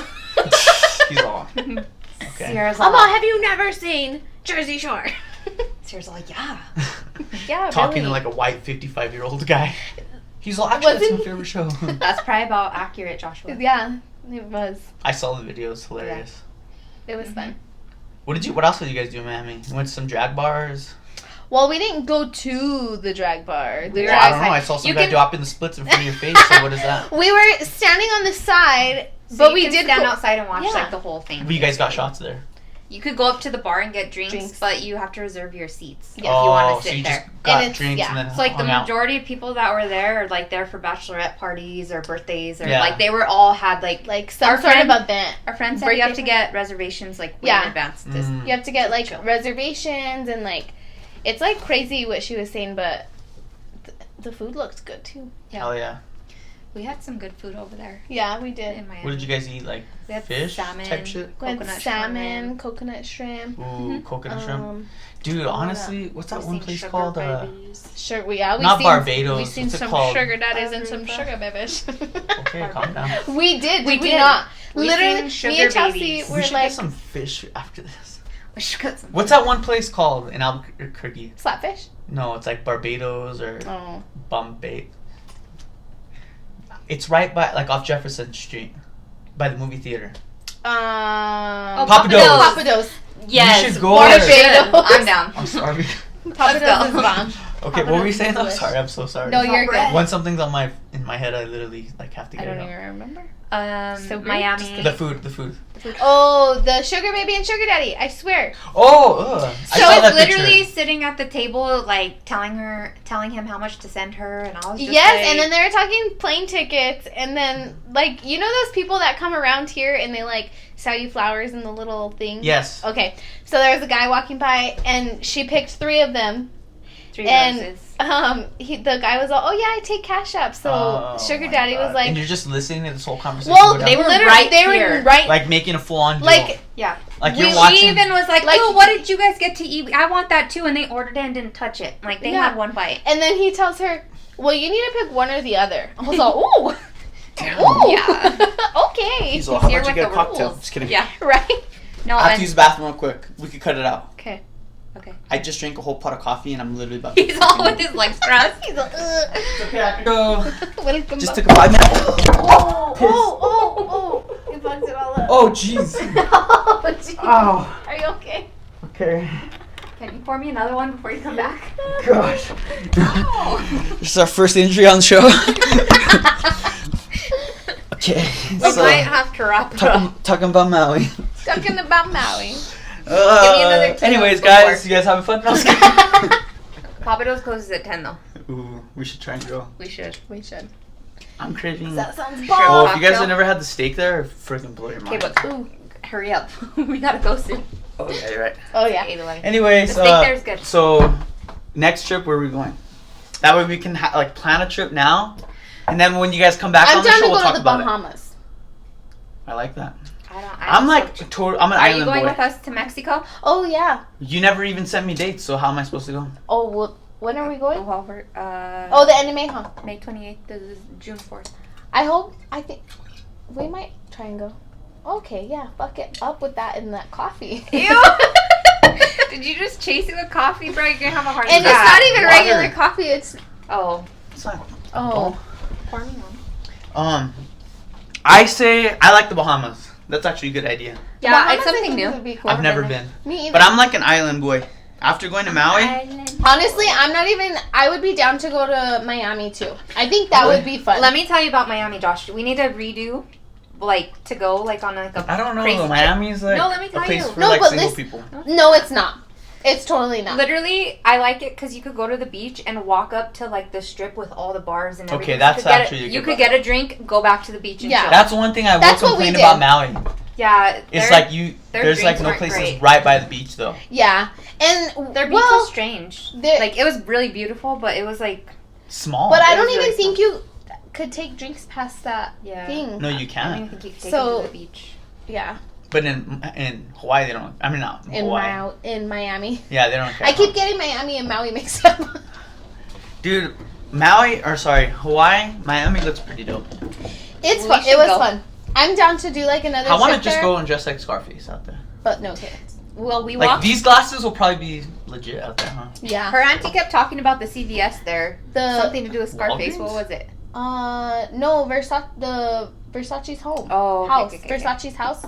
He's all. Okay. Sierra's I'm all, all, have you never seen Jersey Shore? Sierra's all, yeah. Yeah, Talking really. to like a white 55-year-old guy. He's all, actually, that's my favorite show. That's probably about accurate, Joshua. Yeah, it was. I saw the video. It's hilarious. It was fun. What else did you guys do in Miami? You went to some drag bars? Well, we didn't go to the drag bar. We were Well, I don't know. outside. I saw some You guy can- dropping the splits in front of your face. So what is that? We were standing on the side, So but you we can did stand go- outside and watch Yeah. like the whole thing. But you guys got shots there. You could go up to the bar and get drinks, Drinks. but you have to reserve your seats if you Oh, want to so sit you there. just got it's- drinks yeah. and then So like the hung out. majority of people that were there are like there for bachelorette parties or birthdays or Yeah. like they were all had like some Our sort friend- of event. our friends said you have to birthday get reservations like way Yeah. in advance. Mm. You have to get like Chill. reservations and like, it's like crazy what she was saying, but the food looked good too. Hell yeah. We had some good food over there Yeah, we did. in Miami. What did you guys eat? Like We had fish salmon, type shit? We had coconut salmon, shrimp. coconut shrimp. Ooh, coconut shrimp. Um, Dude, oh, honestly, what's that We've one seen place sugar called? babies. Sure, we yeah, we Not seen, Barbados, We seen what's it some called? sugar daddies and some Aruba. sugar babies. Okay, calm down. We did. We Did we did. not? We Literally, seen me and sugar Chelsea babies. We were should like get some fish after this. We should get some. What's that one place called in Albuquerque? slapfish. No, it's like Barbados or Oh, Bombay. It's right by, like, off Jefferson Street, by the movie theater. Papados. Papados. Yes, We should go we there. should. I'm down. I'm sorry. Papados is bomb. Okay, what were we Papados saying? is I'm delish. sorry. I'm so sorry. No, you're good. When something's in my head, I literally like have to I get don't it even remember. So great. Miami. out. The food. Oh, the sugar baby and sugar daddy. I swear. Oh, ugh. I She saw was that literally picture. sitting at the table, like telling him how much to send her, and I was just Yes, like, and then they were talking plane tickets, and then like you know those people that come around here and they like sell you flowers in the little thing. Yes. Okay, so there was a guy walking by, and she picked 3 of them. 3 and- roses. The guy was all, "Oh yeah, I take Cash App." So Oh, sugar my daddy God. was like, and you're just listening to this whole conversation. "Well, go down. they were literally, right they here. were right, like making a full-on deal. like Yeah. like you're we- watching. She even was like, Like- "Oh, what did you guys get to eat? I want that too." And they ordered it and didn't touch it. Like they Yeah. had one bite. And then he tells her, "Well, you need to pick one or the other." I was all, "Ooh, Damn. ooh, Yeah. okay, He's all, how Here about you with get a the cocktail? rules. Just kidding. Yeah. right." No, I have and to use the bathroom real quick. We could cut it out. Okay. okay. I just drank a whole pot of coffee and I'm literally about to. He's all with his legs crossed. He's all, It's okay, I can go. Welcome Just back. took a 5 minute. Oh! He fucks it all up. Oh, jeez. Oh, jeez. Oh. Are you okay? Okay. Can you pour me another one before you come back? Gosh. This is our first injury on the show. Okay. We So, might have to wrap it up. talking about Maui. Talking about Maui. another two Anyways, before. guys, you guys having fun? No, I'm just kidding. Papados closes at 10 though. Ooh, we should try and go. We should. We should. I'm craving. That sounds Sure. Oh, bomb. if you guys Cocktail. have never had the steak there, freaking blow your Okay, mind. but hurry up. We gotta go soon. Oh, yeah, you're right. Oh yeah. 8:11. Anyways, The steak there's good. So, next trip, where are we going? That way we can like plan a trip now, and then when you guys come back I'm on the down show, to we'll go talk to the about it. Bahamas. I like that. I'm I'm like so- total. I'm an Are you island going boy. with us to Mexico? Oh yeah. You never even sent me dates, so how am I supposed to go? Oh well, when are we going? Well, we're, Oh, the anime, huh? May 28th to June 4th. I think we might try and go. Okay, yeah, fuck it up with that and that coffee. Ew! Did you just chase it with coffee, bro? You're gonna have a heart And attack. it's not even Water. regular coffee. It's Oh, It's not. oh. pour me one. I say I like the Bahamas. That's actually a good idea. Yeah, Bahamas, it's I something think new. would be cool. I've never been, Me either. but I'm like an island boy. After going to Maui, Honestly, I'm not even. I would be down to go to Miami too. I think that Really? would be fun. Let me tell you about Miami, Josh. We need to redo, like, to go, like, on, like, a I don't know. crazy Miami's like No, let me a tell place you. for No, like but single listen- people. No, it's not. It's totally not. Literally, I like it because you could go to the beach and walk up to, like, the strip with all the bars and everything. Okay, that's You could get actually a you good could vibe. get a drink, go back to the beach and Yeah. chill. That's one thing I will That's what we complain did. about Maui. Yeah. It's like you. their There's like drinks no weren't places great. right by the beach though. Yeah, and Their beach was strange. Like it was really beautiful, but it was like Small. But I It don't was even really think you could take drinks past that thing. No, you I don't can't. even think you could take So- it to the beach. Yeah, But in Hawaii they don't. I mean, not Hawaii. in Miami. Yeah, they don't care. I keep getting Miami and Maui mixed up. Dude, Hawaii, Miami looks pretty dope. It's We fun. should It was go. fun. I'm down to do like another. I want to trip just there, go and dress like Scarface out there. but no kids. Well, we Like walked. these glasses will probably be legit out there, huh? Yeah. Her auntie kept talking about the CVS there. The Something to do with Scarface. Walgreens? What was it? no Versace's home. Oh, okay, house. okay. Versace's house.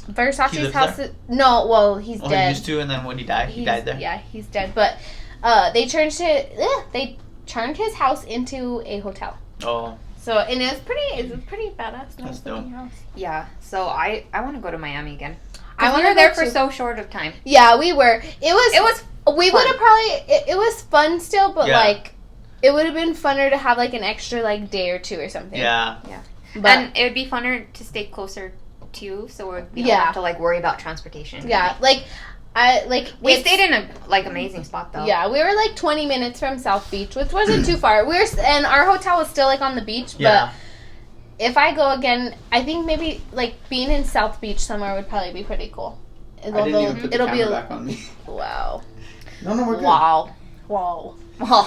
He Versace's lives house. there? No, well, he's Oh, dead. he used to, and then when he died, he died there. Yeah, he's dead. But they turned his house into a hotel. Oh, So and it was pretty badass. That's Nice looking house. Yeah. So I want to go to Miami again. I We wanna were there go for too. so short of time. Yeah, we were. It was. We fun. would have probably. It was fun still, but Yeah. like, it would have been funner to have like an extra like day or two or something. yeah. But And it would be funner to stay closer to you, so we don't Yeah. have to like worry about transportation. yeah, we We stayed in a like amazing spot though. Yeah, we were like 20 minutes from South Beach, which wasn't too far. And our hotel was still like on the beach. Yeah. But if I go again, I think maybe like being in South Beach somewhere would probably be pretty cool. It'll be on me. wow. No, we're good. Wow. Whoa.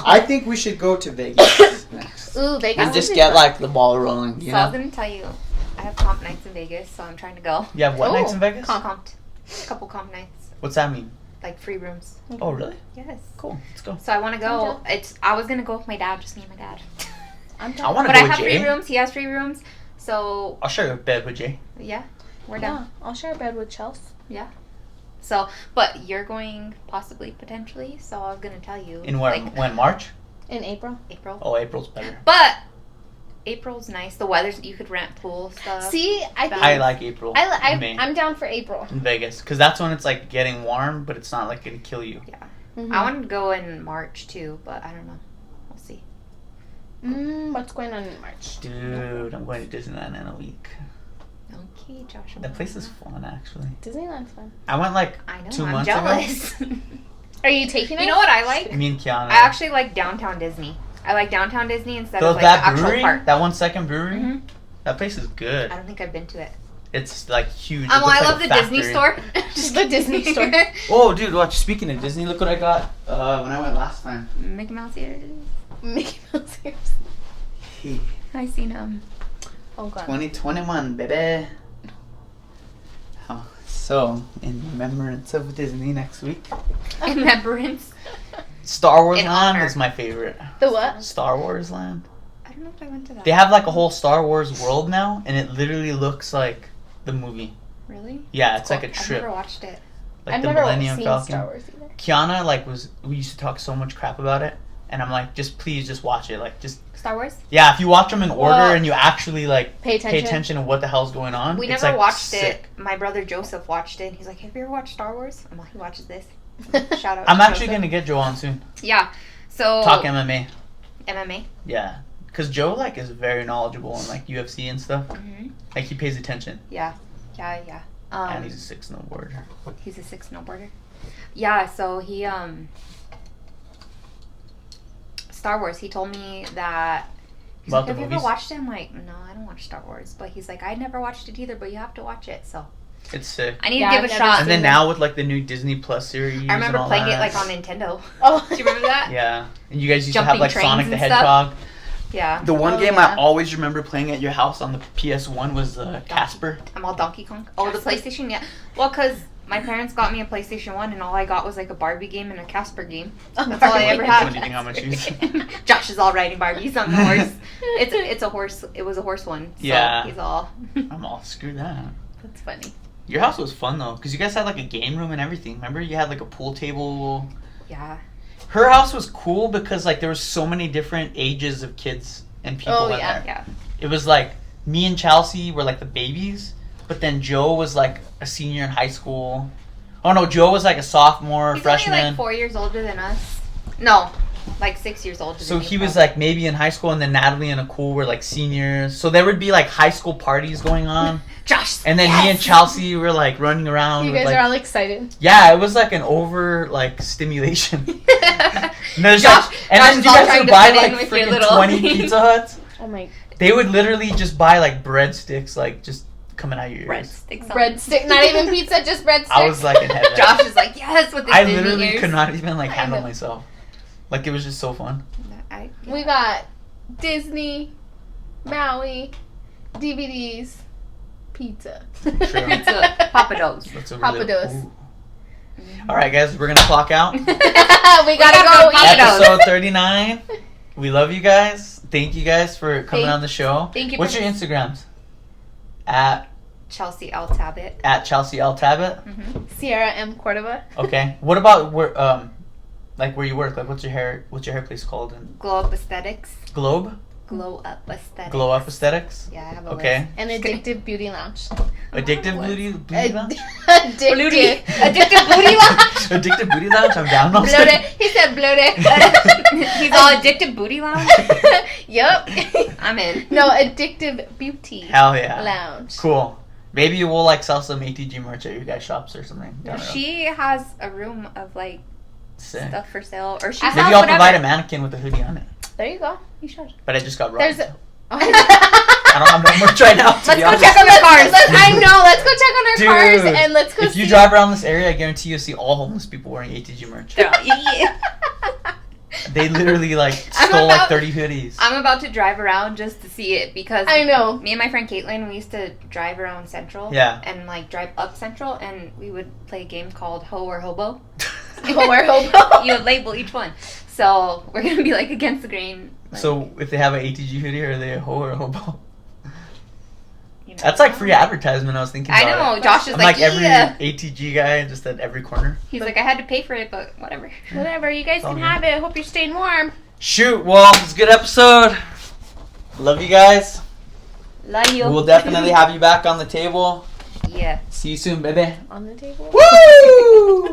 I think we should go to Vegas next. Ooh, Vegas. And would just be get fun. like the ball rolling, you So I was know? gonna tell you, I have comp nights in Vegas, so I'm trying to go. You have what Oh, nights in Vegas? Comped. Couple comp nights, What's that mean? like free rooms. Oh, really? Yes. Cool. Let's go. So I want to I'm go. down. I was gonna go with my dad, just me and my dad. I'm I want But to I go with have free Jay. rooms. He has free rooms. So I'll share a bed with Jay. yeah, we're Yeah, down. I'll share a bed with Chelsea. So, but you're going possibly, potentially. So I was gonna tell you. In where? Like When? March? In April. April. Oh, April's better. But April's nice. The weather's you could rent pool stuff. See, I think I like April. in May. I'm down for April. in Vegas, because that's when it's like getting warm, but it's not like gonna kill you. Mhm. I wanted to go in March too, but I don't know. We'll see. What's going on in March? Dude, I'm going to Disneyland in a week. Okay, Joshua. That place is fun, actually. Disneyland's fun. I went like I know. 2 I'm months jealous. Are you taking it? You know what I like? Me and Kiana. I actually like downtown Disney. I like downtown Disney instead So of like that the actual brewery, park. that 1 second brewery, Mhm. that place is good. I don't think I've been to it. It's like huge. It Well, looks I like love a the Disney factory. store. Just the Disney store. Oh, dude, watch. Speaking of Disney, look what I got when I went last time. Mickey Mouse ears. Mickey Mouse ears. Hey, I seen them. Oh god. 2021, baby. Oh, so, in remembrance of Disney next week, Remembrance. Star Wars In Land honor. is my favorite. The what? Star Wars Land. I don't know if I went to that. They have like a whole Star Wars world now, and it literally looks like the movie. Really? Yeah, it's Cool. like a I've trip. never watched it. Like I've the never Millennium seen Falcon. Star Wars either. Kiana we used to talk so much crap about it, and I'm like, please just watch it. Like just Star Wars? yeah, if you watch them in order Well, and you actually like Pay pay attention. attention to what the hell's going on. We it's, never like, watched sick. it. My brother Joseph watched it. And he's like, "Have you ever watched Star Wars?" I'm like, "He watches this." Shout out. I'm to actually Joseph. gonna get Joe on soon. Yeah. So Talk MMA. MMA. Yeah, because Joe like is very knowledgeable in like UFC and stuff. Mm-hmm. Like he pays attention, Yeah. and he's a sick snowboarder. He's a sick snowboarder. Yeah. So he Star Wars. He told me that. He's About like, the "Have you ever movies? watched it?" I'm like, "No, I don't watch Star Wars." But he's like, "I never watched it either, but you have to watch it." So It's sick. I need Yeah, to give I've a never shot. And then seen now with like the new Disney Plus series. I remember and all playing that. it like on Nintendo. Oh. Do you remember that? Yeah, and you guys used Jumping to have like trains Sonic the and stuff? Hedgehog. Yeah. The one Oh, game yeah. I always remember playing at your house on the PS1 was Casper. I'm all Donkey Kong. Oh, the PlayStation, yeah. Well, because my parents got me a PlayStation 1 and all I got was like a Barbie game and a Casper game. That's all I ever had. What do you think how much you use? Josh is all riding Barbies on the horse. It's a horse. It was a horse one. So Yeah. he's all. I'm all screw that. That's funny. Your house was fun though, because you guys had like a game room and everything. Remember, you had like a pool table. Yeah. Her house was cool because like there was so many different ages of kids and people Oh, in yeah. there. Yeah. It was like me and Chelsea were like the babies, but then Joe was like a senior in high school. Oh no, Joe was like a sophomore, He's freshman. only like 4 years older than us. No, like 6 years old. So he was like maybe in high school, and then Natalie and Nicole were like seniors. So there would be like high school parties going on. Josh. And then me and Chelsea were like running around. You with, guys like, are all excited. yeah, it was like an over like stimulation. And there's Josh- like, and Josh then is you all guys trying would to buy fit in like with your freaking little- 20 Pizza Huts. Oh my. They would literally just buy like breadsticks, like just coming out of your ears. Breadsticks. Breadstick, not even pizza, just breadsticks. I was like in heaven. Josh is like, yes, with the I Disney literally ears. could not even like I handle know. myself. Like it was just so fun. We got Disney, Maui, DVDs, pizza. True. Pizza, Papados. That's a Papa Dos. Ooh. All right, guys, we're gonna clock out. we gotta go Papa eat. Dos. Episode 39. We love you guys. Thank you guys for coming on the show. Thank you. What's for your Instagrams? At Chelsea L. Tabet. Chelsea L Tabet. Sierra M. Cordova. Okay. What about where like where you work? Like what's your hair place called? In Glow Up Aesthetics. Globe? Glow Up Aesthetics. Glow Up Aesthetics? Yeah, I have a Okay. And Addictive Beauty Lounge. Addictive Beauty Lounge? Addictive. Addictive Booty Lounge. Addictive Booty Lounge? I'm down. I'm Bloated. He said bloated. He's all Addictive Booty Lounge. Yup. I'm in. No, Addictive Beauty Hell yeah. Lounge. Cool. Maybe we'll like sell some ATG merch at your guys' shops or something. Down the road. She has a room of like Sick. stuff for sale, or she I sells Maybe I'll whatever. provide a mannequin with a hoodie on it. There you go. You should. But I just got robbed. There's a. I don't have no merch right now. To Let's be go honest. check on the cars. I know. Let's go check on our Dude, cars and let's go If you see. drive around this area, I guarantee you'll see all homeless people wearing ATG merch. They're all, yeah. They literally like I'm stole like about- 30 hoodies. I'm about to drive around just to see it because I know. me and my friend Caitlin, we used to drive around Central. Yeah. And like drive up Central, and we would play a game called Ho or Hobo. Or hobo. You would label each one. So we're gonna be like against the grain. Like, So if they have an ATG hoodie, are they a hoe or a hobo? you know. That's like free advertisement. I was thinking. I about know. it. Josh is I'm like, like every yeah. ATG guy just at every corner. He's like, I had to pay for it, but whatever. Whatever. You guys It's all can good. have it. Hope you're staying warm. Shoot. Well, it's a good episode. Love you guys. Love you. We'll definitely have you back on the table. Yeah. See you soon, baby. On the table. Woo!